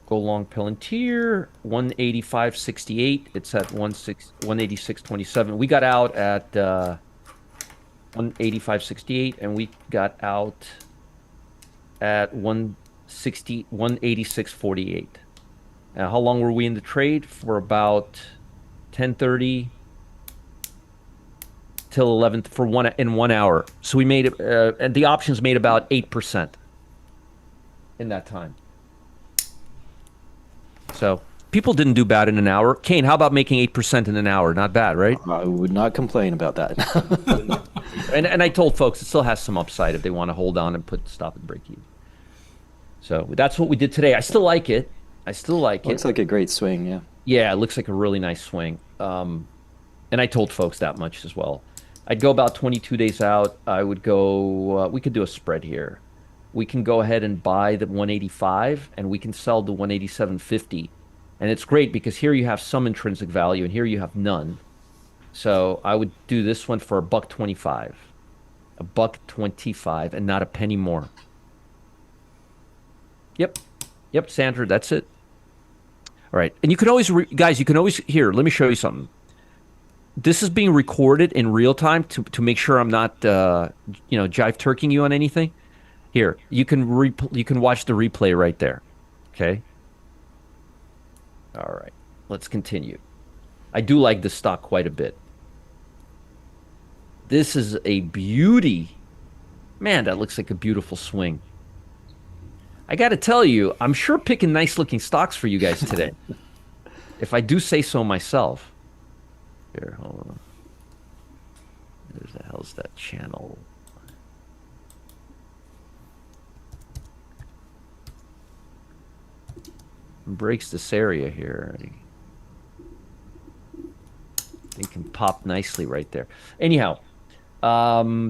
Go long Palantir, 185.68. It's at 186.27. We got out at 185.68, and we got out at 186.48. How long were we in the trade? For about 10:30 till 11 for 1 hour. So we made and the options made about 8% in that time. So people didn't do bad in an hour. Kane, how about making 8% in an hour? Not bad, right? I would not complain about that. And I told folks it still has some upside if they want to hold on and put stop and break even. So that's what we did today. I still like it. Looks like a great swing, yeah. Yeah, it looks like a really nice swing. And I told folks that much as well. I'd go about 22 days out. I would go, we could do a spread here. We can go ahead and buy the 185, and we can sell the 187.50. And it's great because here you have some intrinsic value, and here you have none. So I would do this one for $1.25. $1.25, and not a penny more. Yep, Sandra, that's it. All right, and you can always, guys, here, let me show you something. This is being recorded in real time to make sure I'm not, jive turking you on anything. Here, you can watch the replay right there. Okay. All right, let's continue. I do like this stock quite a bit. This is a beauty. Man, that looks like a beautiful swing. I got to tell you, I'm sure picking nice-looking stocks for you guys today. If I do say so myself. Here, hold on. Where the hell's that channel? Breaks this area here. They can pop nicely right there. Anyhow,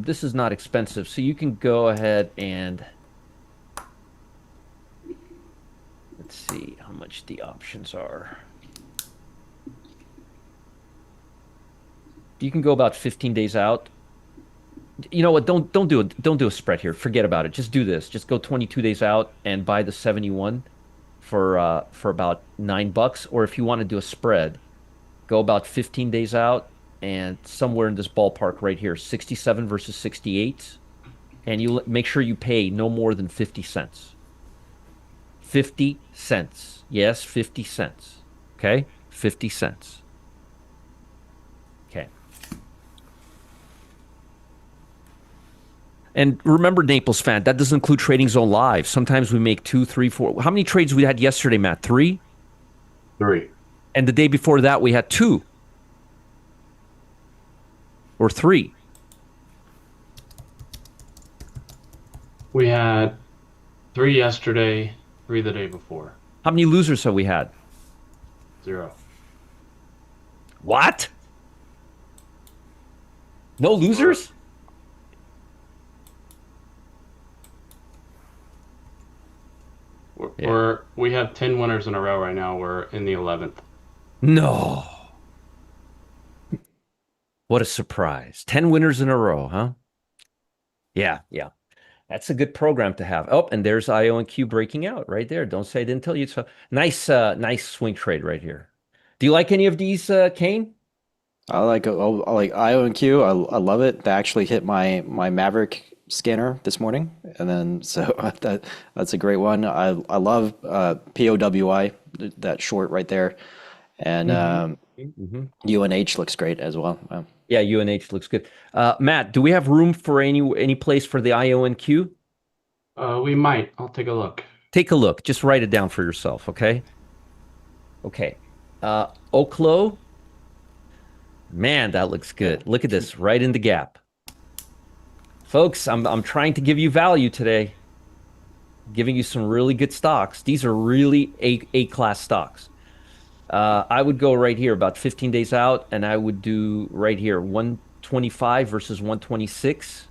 this is not expensive, so you can go ahead and let's see how much the options are. You can go about 15 days out. You know what? Don't do a spread here. Forget about it. Just do this. Just go 22 days out and buy the 71 for about $9. Or if you want to do a spread, go about 15 days out and somewhere in this ballpark right here, 67 versus 68, and you make sure you pay no more than 50 cents. 50 cents. Yes, 50 cents. Okay? 50 cents. And remember, Naples fan, that doesn't include Trading Zone Live. Sometimes we make 2, 3, 4. How many trades we had yesterday, Matt? 3? 3. And the day before that, we had 2 or 3. We had 3 yesterday, 3 the day before. How many losers have we had? 0. What? No losers? We have 10 winners in a row right now. We're in the 11th. No. What a surprise. 10 winners in a row, huh? Yeah, yeah. That's a good program to have. Oh, and there's IO&Q breaking out right there. Don't say I didn't tell you. So nice swing trade right here. Do you like any of these, Kane? I like IO and Q. I love it. They actually hit my Maverick scanner this morning, and then so that's a great one. I love POWI, that short right there, and UNH looks great as well. Yeah, UNH looks good. Matt, do we have room for any place for the IO&Q? We might. I'll take a look. Take a look. Just write it down for yourself, okay? Okay. Oklo. Man, that looks good. Look at this, right in the gap. Folks, I'm trying to give you value today. Giving you some really good stocks. These are really A-class stocks. I would go right here about 15 days out, and I would do right here 125 versus 126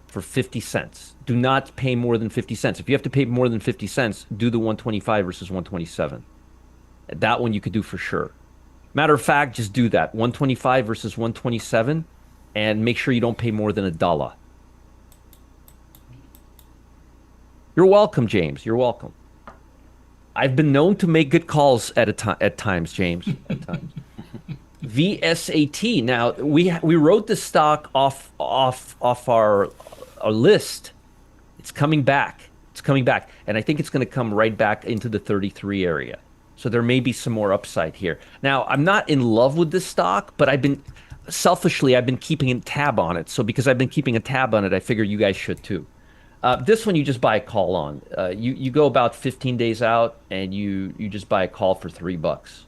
for 50 cents. Do not pay more than 50 cents. If you have to pay more than 50 cents, do the 125 versus 127. That one you could do for sure. Matter of fact, just do that. 125 versus 127, and make sure you don't pay more than $1. You're welcome, James. You're welcome. I've been known to make good calls at times, James. At times. VSAT. Now we wrote the stock off our list. It's coming back. It's coming back, and I think it's going to come right back into the 33 area. So there may be some more upside here. Now I'm not in love with this stock, but I've been keeping a tab on it. So because I've been keeping a tab on it, I figure you guys should too. This one you just buy a call on. You go about 15 days out, and you just buy a call for $3.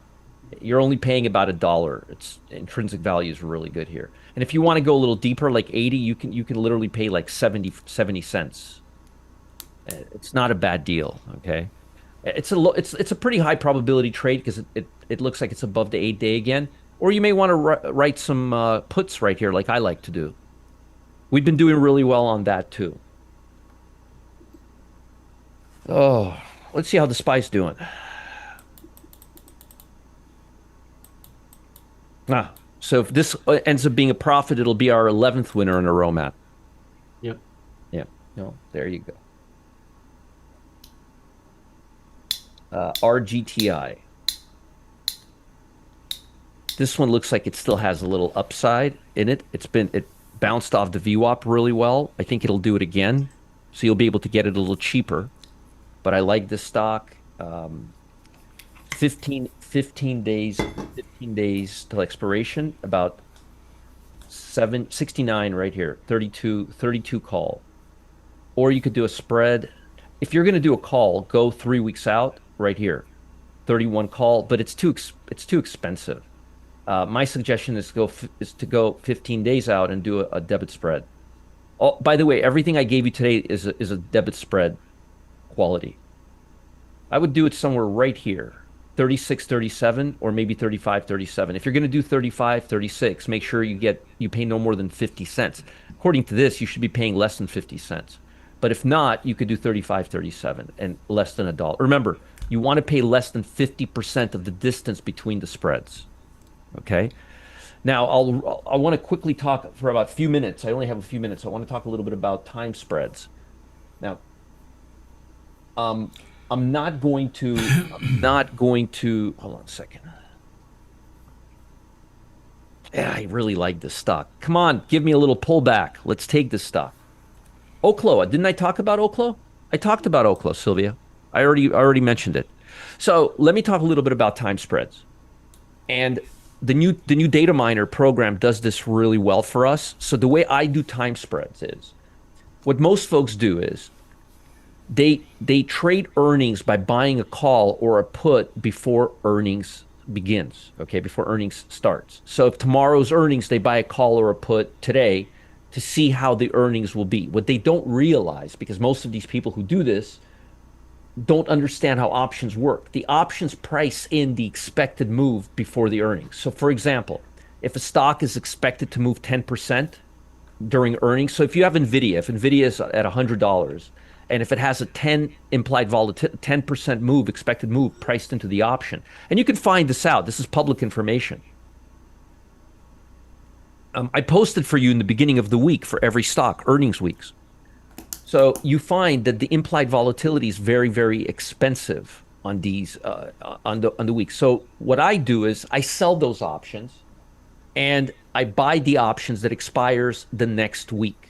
You're only paying about $1. Its intrinsic value is really good here. And if you want to go a little deeper, like 80, you can literally pay like 70 cents. It's not a bad deal. Okay, it's a pretty high probability trade because it looks like it's above the 8-day again. Or you may want to write some puts right here, like I like to do. We've been doing really well on that too. Oh, let's see how the SPY's doing. So if this ends up being a profit, it'll be our 11th winner in a row, Matt. Yep. Yeah. No, there you go. RGTI. This one looks like it still has a little upside in it. It bounced off the VWAP really well. I think it'll do it again. So you'll be able to get it a little cheaper. But I like this stock. 15 days till expiration, about 69 right here, 32 call. Or you could do a spread. If you're going to do a call, go 3 weeks out right here, 31 call, but it's too expensive. My suggestion is to go 15 days out and do a debit spread. Oh, by the way, everything I gave you today is a debit spread quality. I would do it somewhere right here, 36, 37, or maybe 35, 37. If you're going to do 35, 36, make sure you pay no more than 50 cents. According to this, you should be paying less than 50 cents. But if not, you could do 35, 37 and less than $1. Remember, you want to pay less than 50% of the distance between the spreads. Okay? Now, I want to quickly talk for about a few minutes. I only have a few minutes. I want to talk a little bit about time spreads. Now, I'm not going to, hold on a second. Yeah, I really like this stock. Come on, give me a little pullback. Let's take this stock. Oklo, didn't I talk about Oklo? I talked about Oklo, Sylvia. I already mentioned it. So let me talk a little bit about time spreads. And the new data miner program does this really well for us. So the way I do time spreads is What most folks do is they trade earnings by buying a call or a put before earnings begins, okay, before earnings starts. So if tomorrow's earnings, they buy a call or a put today to see how the earnings will be. What they don't realize, because most of these people who do this don't understand how options work. The options price in the expected move before the earnings. So for example, if a stock is expected to move 10% during earnings, so if you have Nvidia, if Nvidia is at $100, and if it has a 10 implied volatility, 10% move, expected move priced into the option, and you can find this out. This is public information. I posted for you in the beginning of the week for every stock, earnings weeks. So you find that the implied volatility is very, very expensive on these on the week. So what I do is I sell those options and I buy the options that expires the next week.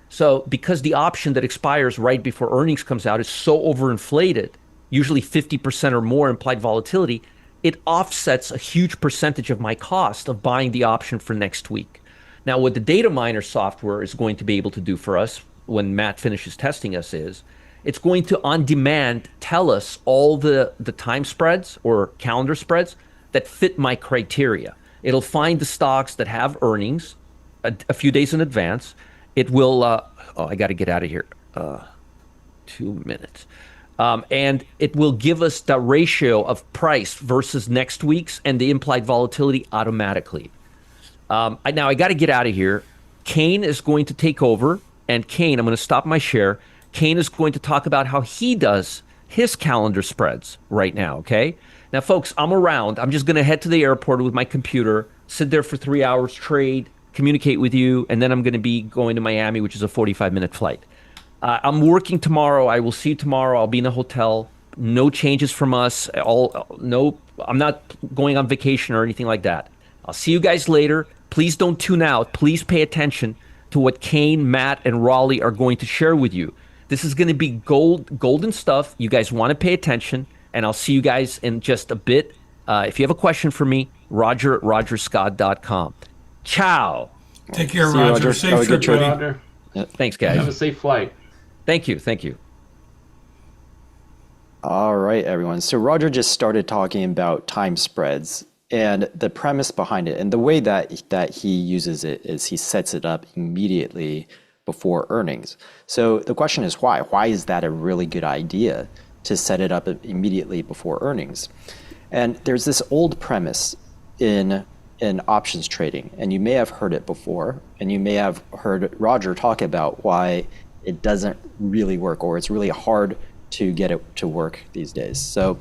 So because the option that expires right before earnings comes out is so overinflated, usually 50% or more implied volatility, it offsets a huge percentage of my cost of buying the option for next week. Now, what the data miner software is going to be able to do for us when Matt finishes testing us is it's going to on demand tell us all the time spreads or calendar spreads that fit my criteria. It'll find the stocks that have earnings a few days in advance. It will, I got to get out of here. 2 minutes. And it will give us the ratio of price versus next week's and the implied volatility automatically. Now I got to get out of here. Kane is going to take over. And Kane, I'm going to stop my share. Kane is going to talk about how he does his calendar spreads right now, okay? Now, folks, I'm around. I'm just going to head to the airport with my computer, sit there for 3 hours, trade, communicate with you, and then I'm going to be going to Miami, which is a 45-minute flight. I'm working tomorrow. I will see you tomorrow. I'll be in a hotel. No changes from us. No, I'm not going on vacation or anything like that. I'll see you guys later. Please don't tune out. Please pay attention to what Kane, Matt, and Raleigh are going to share with you. This is going to be golden stuff. You guys want to pay attention, and I'll see you guys in just a bit. If you have a question for me, Roger at rogerscott.com. Ciao. Take care, See you, Roger. Roger. Safe Have a trip, good trip. buddy. Roger, Thanks, have a guys. safe flight. Thank you. Thank you. All right, everyone. So Roger just started talking about time spreads and the premise behind it. And the way that he uses it is he sets it up immediately before earnings. So the question is why? Why is that a really good idea to set it up immediately before earnings? And there's this old premise in options trading, and you may have heard it before, and you may have heard Roger talk about why it doesn't really work, or it's really hard to get it to work these days. So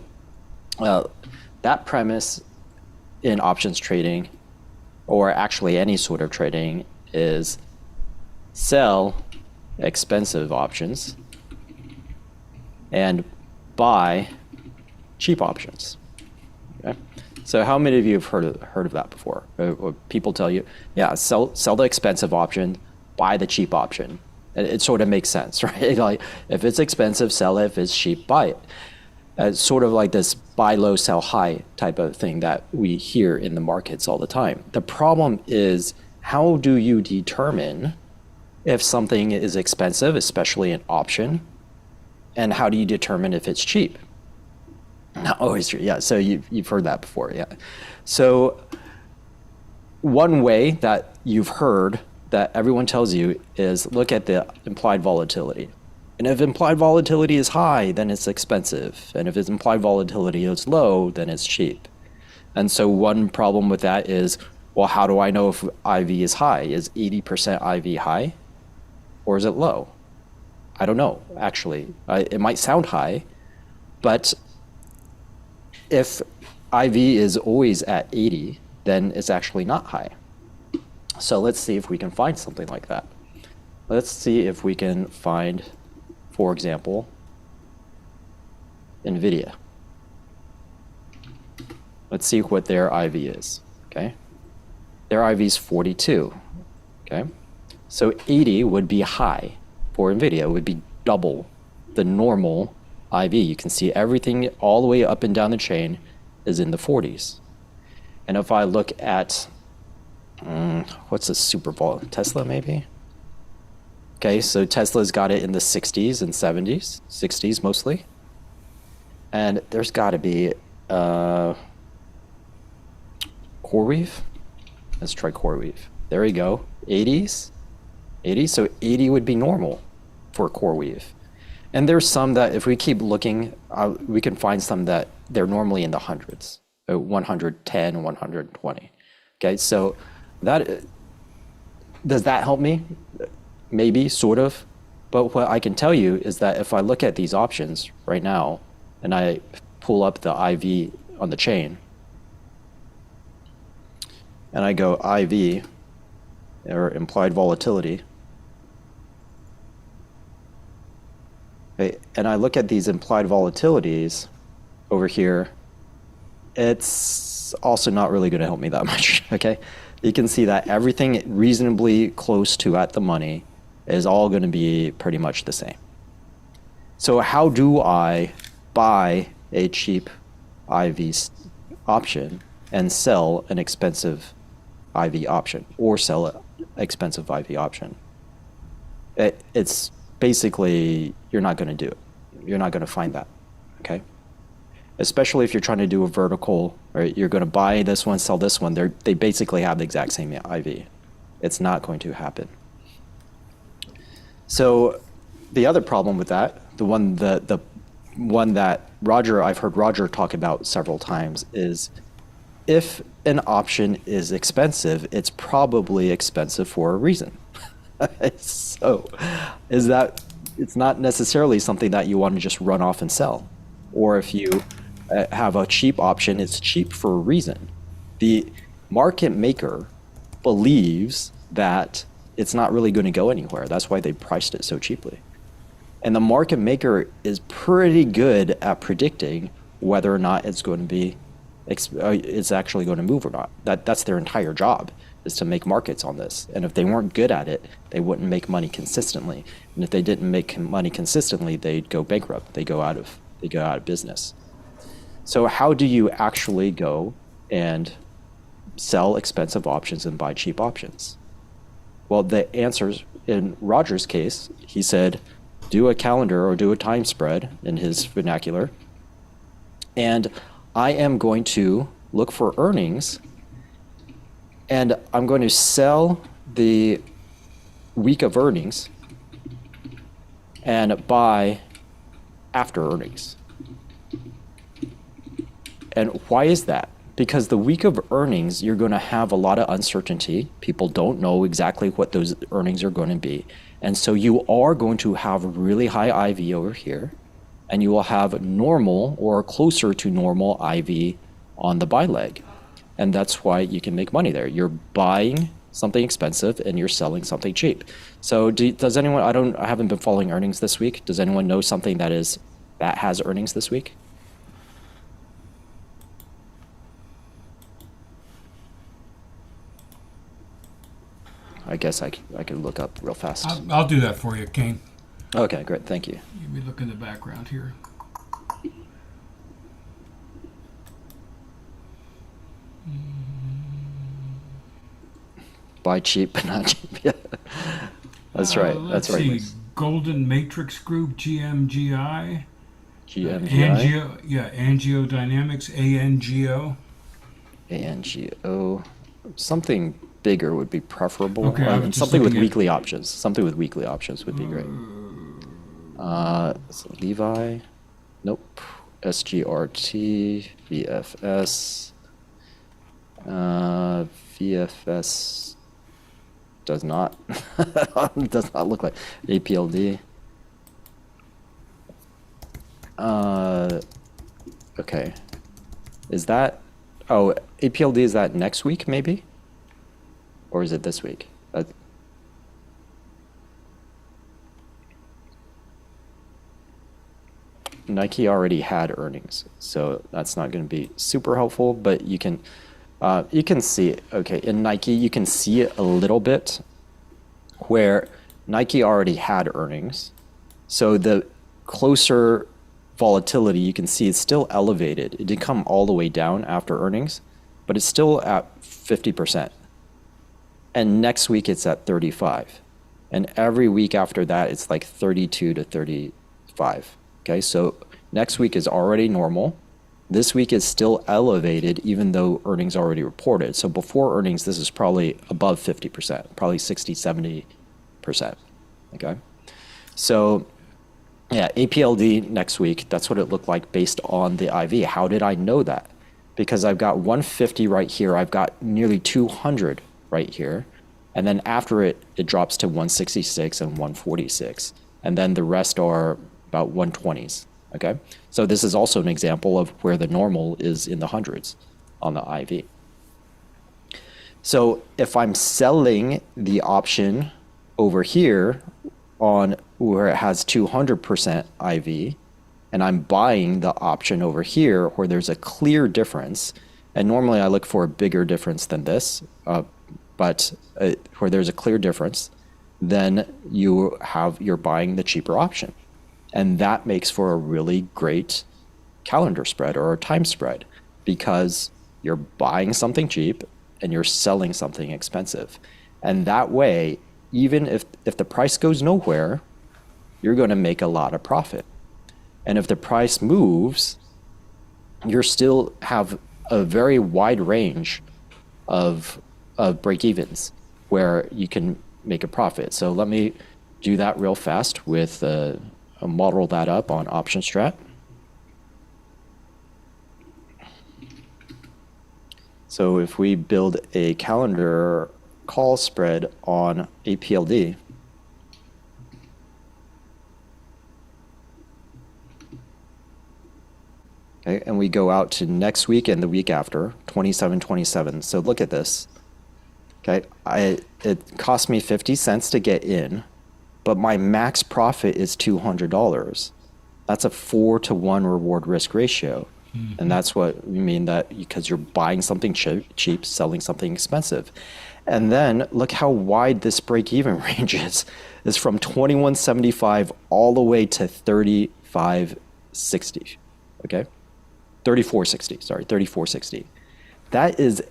that premise in options trading, or actually any sort of trading, is sell expensive options and buy cheap options. Okay? So how many of you have heard of that before? Or people tell you, yeah, sell the expensive option, buy the cheap option. It sort of makes sense, right? Like if it's expensive, sell it. If it's cheap, buy it. It's sort of like this buy low, sell high type of thing that we hear in the markets all the time. The problem is, how do you determine if something is expensive, especially an option, and how do you determine if it's cheap? Not always true. Yeah, so you've heard that before, yeah. So one way that you've heard that everyone tells you is look at the implied volatility. And if implied volatility is high, then it's expensive. And if its implied volatility is low, then it's cheap. And so one problem with that is, well, how do I know if IV is high? Is 80% IV high? Or is it low? I don't know, actually. It might sound high, but if IV is always at 80, then it's actually not high. So let's see if we can find something like that. Let's see if we can find, for example, NVIDIA. Let's see what their IV is, okay? Their IV is 42, okay? So 80 would be high for NVIDIA. It would be double the normal IV. You can see everything all the way up and down the chain is in the 40s. And if I look at, what's a super vol? Tesla maybe? Okay, so Tesla's got it in the 60s and 70s, 60s mostly. And there's got to be CoreWeave. Let's try CoreWeave. There we go. 80s. 80. So 80 would be normal for CoreWeave. And there's some that if we keep looking, we can find some that they're normally in the hundreds, 110, 120. Okay, so that does that help me? Maybe, sort of. But what I can tell you is that if I look at these options right now and I pull up the IV on the chain and I go IV or implied volatility, okay, and I look at these implied volatilities over here, it's also not really going to help me that much, okay? You can see that everything reasonably close to at the money is all going to be pretty much the same. So how do I buy a cheap IV option and sell an expensive IV option, or sell an expensive IV option? It's basically, you're not going to do it. You're not going to find that, okay? Especially if you're trying to do a vertical, right? You're going to buy this one, sell this one. They basically have the exact same IV. It's not going to happen. So the other problem with that, the one that I've heard Roger talk about several times, is if an option is expensive, it's probably expensive for a reason. So is that it's not necessarily something that you want to just run off and sell. Or if you have a cheap option, it's cheap for a reason. The market maker believes that it's not really going to go anywhere. That's why they priced it so cheaply. And the market maker is pretty good at predicting whether or not it's going to be, it's actually going to move or not. That's their entire job, is to make markets on this. And if they weren't good at it, they wouldn't make money consistently. And if they didn't make money consistently, they'd go bankrupt. They go out of business. So how do you actually go and sell expensive options and buy cheap options? Well, the answers in Roger's case, he said, do a calendar or do a time spread in his vernacular. And I am going to look for earnings, and I'm going to sell the week of earnings and buy after earnings. And why is that? Because the week of earnings, you're going to have a lot of uncertainty. People don't know exactly what those earnings are going to be. And so you are going to have really high IV over here, and you will have normal or closer to normal IV on the buy leg. And that's why you can make money there. You're buying something expensive and you're selling something cheap. So does anyone, I haven't been following earnings this week. Does anyone know something that has earnings this week? I guess I could look up real fast. I'll do that for you, Kane. Okay, great. Thank you. Let me look in the background here. Buy cheap, but not cheap. Yeah. That's right. That's right. Let's see. Golden Matrix Group, GMGI. GMGI. Angiodynamics, ANGO. ANGO. Something bigger would be preferable. Okay, I was just something with looking at- weekly options. Something with weekly options would be great. So Levi. Nope. SGRT. VFS. VFS does not look like APLD. Okay. Is that, APLD, is that next week maybe? Or is it this week? Nike already had earnings, so that's not going to be super helpful, but you can see, okay, in Nike, you can see it a little bit where Nike already had earnings. So the closer volatility, you can see it's still elevated. It didn't come all the way down after earnings, but it's still at 50%. And next week it's at 35. And every week after that, it's like 32 to 35. Okay, so next week is already normal. This week is still elevated, even though earnings already reported. So before earnings, this is probably above 50%, probably 60, 70%. Okay, so yeah, APLD next week, that's what it looked like based on the IV. How did I know that? Because I've got 150 right here. I've got nearly 200 right here. And then after it drops to 166 and 146. And then the rest are about 120s. Okay. So this is also an example of where the normal is in the hundreds on the IV. So if I'm selling the option over here on where it has 200% IV, and I'm buying the option over here where there's a clear difference, and normally I look for a bigger difference than this, but where there's a clear difference, then you're buying the cheaper option. And that makes for a really great calendar spread or a time spread, because you're buying something cheap and you're selling something expensive. And that way, even if the price goes nowhere, you're going to make a lot of profit. And if the price moves, you still have a very wide range of break-evens where you can make a profit. So let me do that real fast with model that up on OptionStrat. So if we build a calendar call spread on APLD, okay, and we go out to next week and the week after, 27. So look at this. Okay, it cost me 50 cents to get in, but my max profit is $200. That's a 4-to-1 reward risk ratio. Mm-hmm. And that's what we mean, that because you're buying something cheap, selling something expensive. And then look how wide this break-even range is. It's from 21.75 all the way to 35.60. Okay, 34.60. That is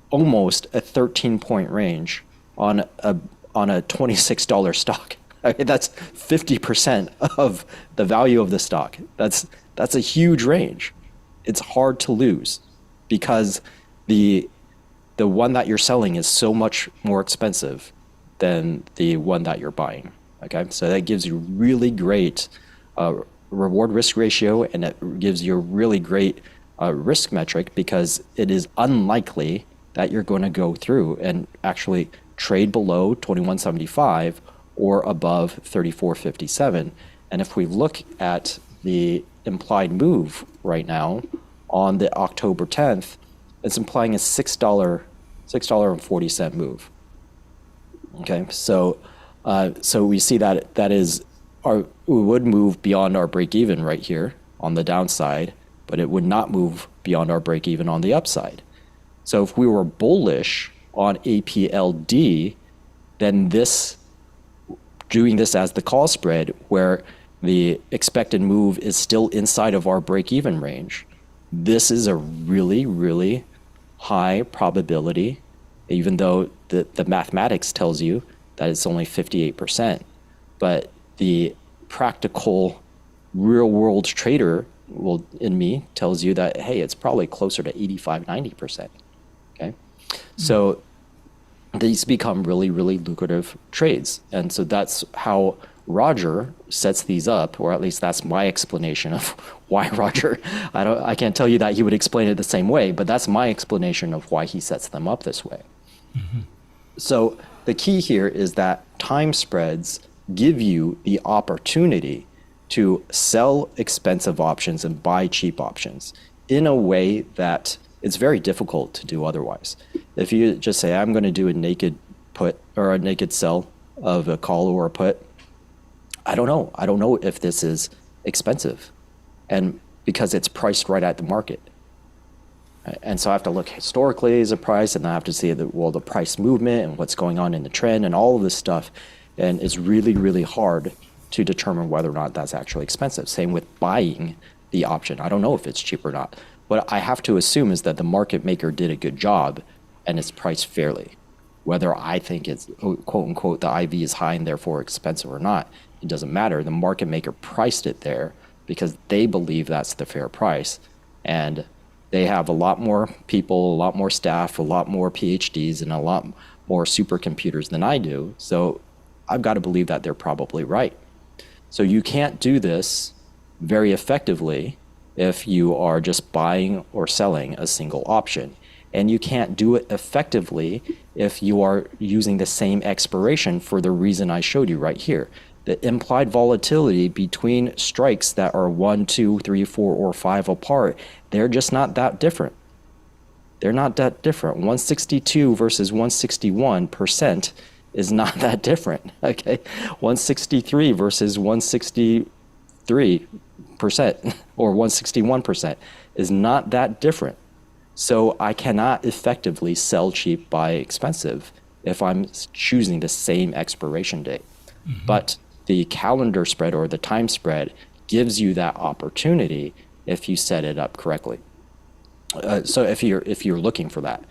almost a 13-point range on a $26 stock. I mean, that's 50% of the value of the stock. That's a huge range. It's hard to lose because the one that you're selling is so much more expensive than the one that you're buying. Okay, so that gives you really great reward risk ratio, and it gives you a really great risk metric, because it is unlikely that you're going to go through and actually trade below 21.75 or above 34.57. And if we look at the implied move right now on the October 10th, it's implying a $6.40 move. Okay, so we see that we would move beyond our break even right here on the downside, but it would not move beyond our break even on the upside. So if we were bullish on APLD, then doing this as the call spread, where the expected move is still inside of our break-even range, this is a really, really high probability, even though the mathematics tells you that it's only 58%. But the practical real-world trader in me tells you that, hey, it's probably closer to 85, 90%. Okay, so these become really, really lucrative trades. And so that's how Roger sets these up, or at least that's my explanation of why Roger, I can't tell you that he would explain it the same way, but that's my explanation of why he sets them up this way. Mm-hmm. So the key here is that time spreads give you the opportunity to sell expensive options and buy cheap options in a way that it's very difficult to do otherwise. If you just say, I'm going to do a naked put or a naked sell of a call or a put, I don't know. I don't know if this is expensive, and because it's priced right at the market. And so I have to look historically as a price, and I have to see the price movement and what's going on in the trend and all of this stuff. And it's really, really hard to determine whether or not that's actually expensive. Same with buying the option. I don't know if it's cheap or not. What I have to assume is that the market maker did a good job and it's priced fairly. whether I think it's quote unquote the IV is high and therefore expensive or not. It doesn't matter. The market maker priced it there because they believe that's the fair price. And they have a lot more people, a lot more staff, a lot more PhDs, and a lot more supercomputers than I do. So I've got to believe that they're probably right. So you can't do this very effectively if you are just buying or selling a single option. And you can't do it effectively if you are using the same expiration for the reason I showed you right here. The implied volatility between strikes that are 1, 2, 3, 4, or 5 apart, they're just not that different. They're not that different. 162 versus 161% is not that different, okay? 163 versus 163% or 161% is not that different. So I cannot effectively sell cheap, buy expensive if I'm choosing the same expiration date. But the calendar spread or the time spread gives you that opportunity if you set it up correctly. So if you're looking for that.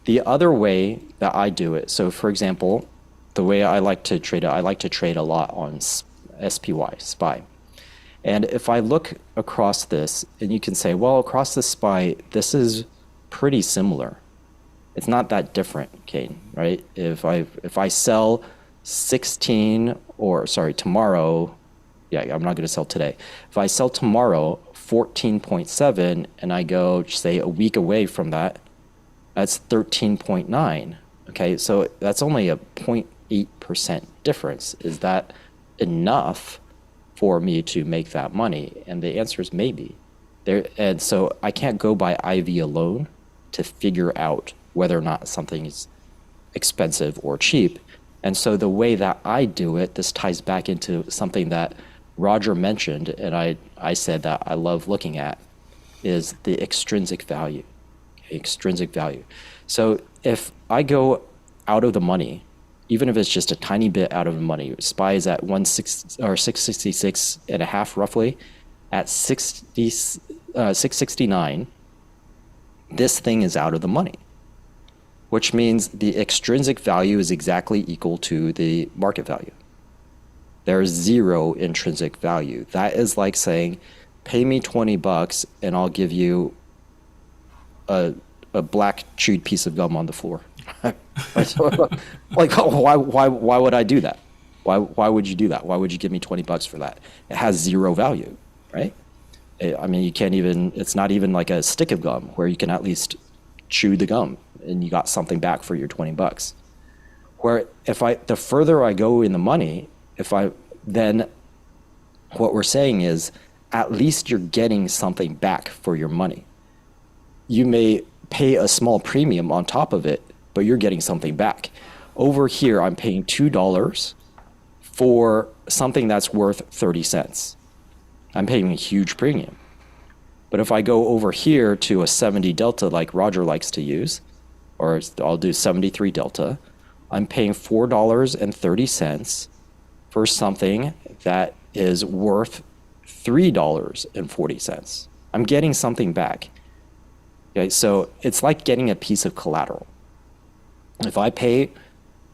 The other way that I do it, so for example, the way I like to trade it, I like to trade a lot on SPY. And if I look across this, and you can say, well, across the SPY, this is pretty similar. It's not that different, Kane, right? If I sell 16 or sorry, tomorrow, yeah, I'm not going to sell today. If I sell tomorrow 14.7 and I go say a week away from that, that's 13.9. Okay, so that's only a 0.8% difference. Is that enough for me to make that money? And the answer is maybe. And so I can't go by IV alone to figure out whether or not something is expensive or cheap. And so the way that I do it, this ties back into something that Roger mentioned, and I said that I love looking at, is the extrinsic value. Okay, extrinsic value. So if I go out of the money, even if it's just a tiny bit out of the money, SPY is at 666 and a half roughly, at 669, this thing is out of the money, which means the extrinsic value is exactly equal to the market value. There's zero intrinsic value. That is like saying, pay me $20 and I'll give you a black chewed piece of gum on the floor. Like, why would I do that? Why would you do that? Why would you give me $20 for that? It has zero value, right? I mean, you can't even, it's not even like a stick of gum where you can at least chew the gum and you got something back for your $20. Where the further I go in the money, then what we're saying is at least you're getting something back for your money. You may pay a small premium on top of it, but you're getting something back. Over here, I'm paying $2 for something that's worth 30 cents. I'm paying a huge premium. But if I go over here to a 70 delta like Roger likes to use, or I'll do 73 delta, I'm paying $4.30 for something that is worth $3.40. I'm getting something back. Okay, so it's like getting a piece of collateral. If I pay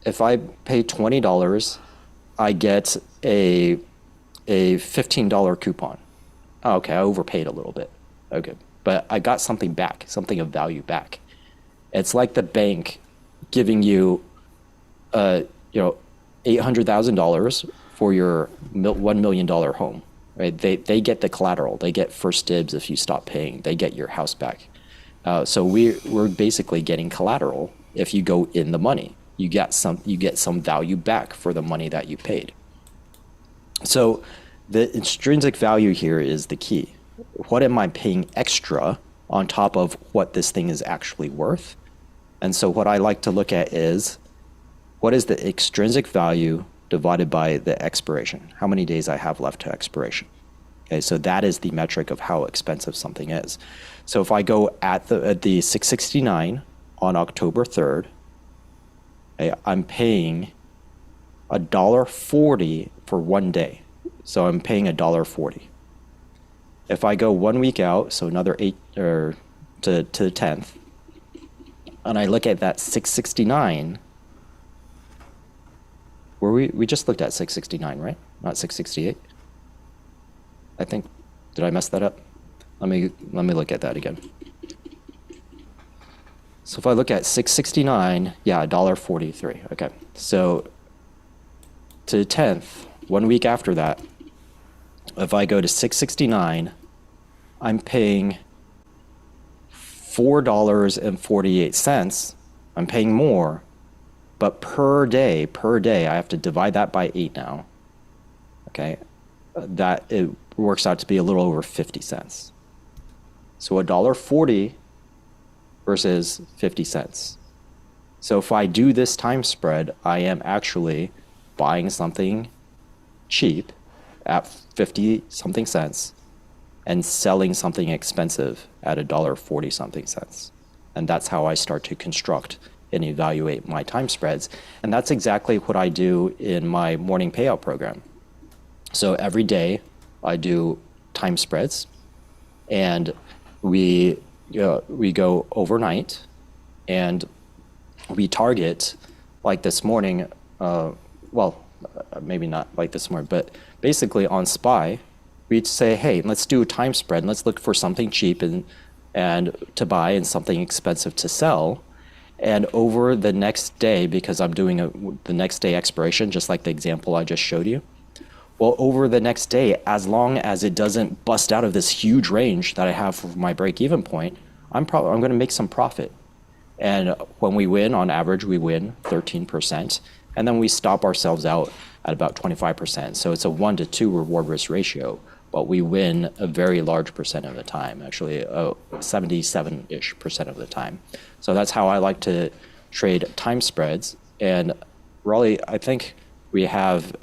$20, I get a $15 coupon. Oh, okay, I overpaid a little bit. Okay, but I got something back, something of value back. It's like the bank giving you, $800,000 for your $1 million home. Right? They get the collateral. They get first dibs if you stop paying. They get your house back. So we're basically getting collateral if you go in the money. You get some value back for the money that you paid. So the intrinsic value here is the key. What am I paying extra on top of what this thing is actually worth? And so what I like to look at is, what is the extrinsic value divided by the expiration? How many days I have left to expiration? Okay, so that is the metric of how expensive something is. So if I go at the 669 on October 3rd, okay, I'm paying $1.40 for 1 day. So I'm paying $1.40. If I go 1 week out, so another 8 or to the 10th, and I look at that 669, we just looked at 669, right? Not 668. I think, did I mess that up? Let me look at that again. So if I look at 669, yeah, $1.43. Okay. So to the 10th, 1 week after that, if I go to 669, I'm paying $4.48. I'm paying more, but per day, I have to divide that by 8 now. Okay. That it works out to be a little over 50 cents. So $1.40 versus 50 cents. So if I do this time spread, I am actually buying something cheap at 50 something cents and selling something expensive at $1.40 something cents. And that's how I start to construct and evaluate my time spreads. And that's exactly what I do in my morning payout program. So every day I do time spreads, and we go overnight, and we target, like this morning, maybe not like this morning, but basically on SPY, we'd say, hey, let's do a time spread, and let's look for something cheap and to buy and something expensive to sell. And over the next day, because I'm doing the next day expiration, just like the example I just showed you, well, over the next day, as long as it doesn't bust out of this huge range that I have for my break-even point, I'm going to make some profit. And when we win, on average, we win 13%, and then we stop ourselves out at about 25%. So it's a 1-to-2 reward risk ratio, but we win a very large percent of the time, actually 77-ish% of the time. So that's how I like to trade time spreads. And Raleigh, I think we have.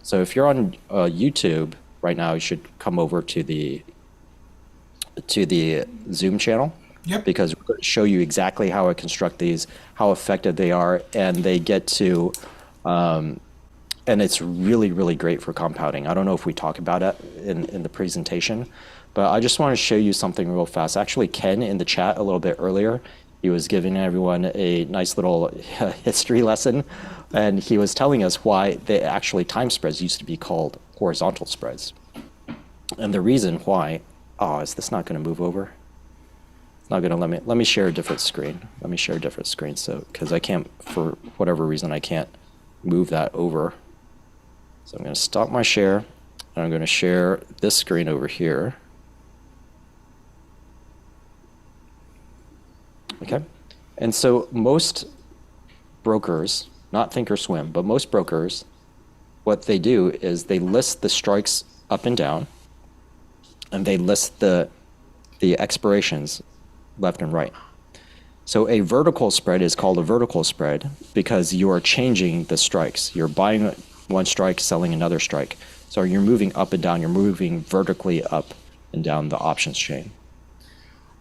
So if you're on YouTube right now, you should come over to the Zoom channel. Yep. Because we're going to show you exactly how I construct these, how effective they are, and they get to, and it's really, really great for compounding. I don't know if we talk about it in the presentation, but I just want to show you something real fast. Actually, Ken in the chat a little bit earlier, he was giving everyone a nice little history lesson, and he was telling us why time spreads used to be called horizontal spreads. And the reason why, is this not going to move over? It's not going to let me share a different screen. Let me share a different screen, because I can't, for whatever reason, I can't move that over. So I'm going to stop my share, and I'm going to share this screen over here. Okay, and so most brokers, not Thinkorswim, but most brokers, what they do is they list the strikes up and down, and they list the expirations left and right. So a vertical spread is called a vertical spread because you are changing the strikes. You're buying one strike, selling another strike. So you're moving up and down. You're moving vertically up and down the options chain.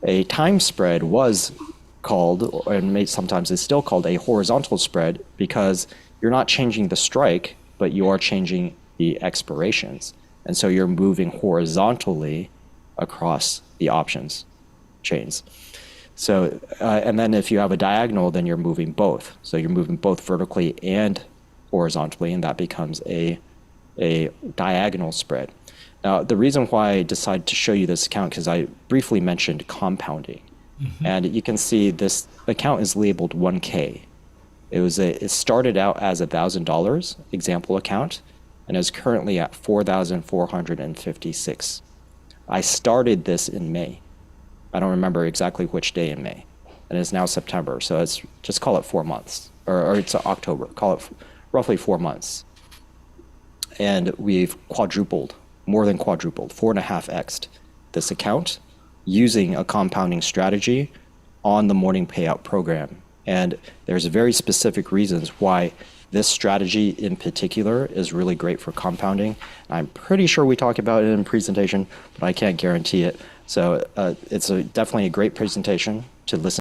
A time spread was called, and sometimes it's still called, a horizontal spread because you're not changing the strike, but you are changing the expirations. And so you're moving horizontally across the options chains. So, and then if you have a diagonal, then you're moving both. So you're moving both vertically and horizontally, and that becomes a diagonal spread. Now, the reason why I decided to show you this account, because I briefly mentioned compounding. Mm-hmm. And you can see this account is labeled 1K. It started out as $1,000 example account and is currently at 4,456. I started this in May. I don't remember exactly which day in May, and it's now September. So it's just call it 4 months, or it's October. Call it roughly 4 months, and we've quadrupled, more than quadrupled, 4.5x'd this account using a compounding strategy on the morning payout program. And there's very specific reasons why this strategy in particular is really great for compounding. I'm pretty sure we talked about it in the presentation, but I can't guarantee it. So it's definitely a great presentation to listen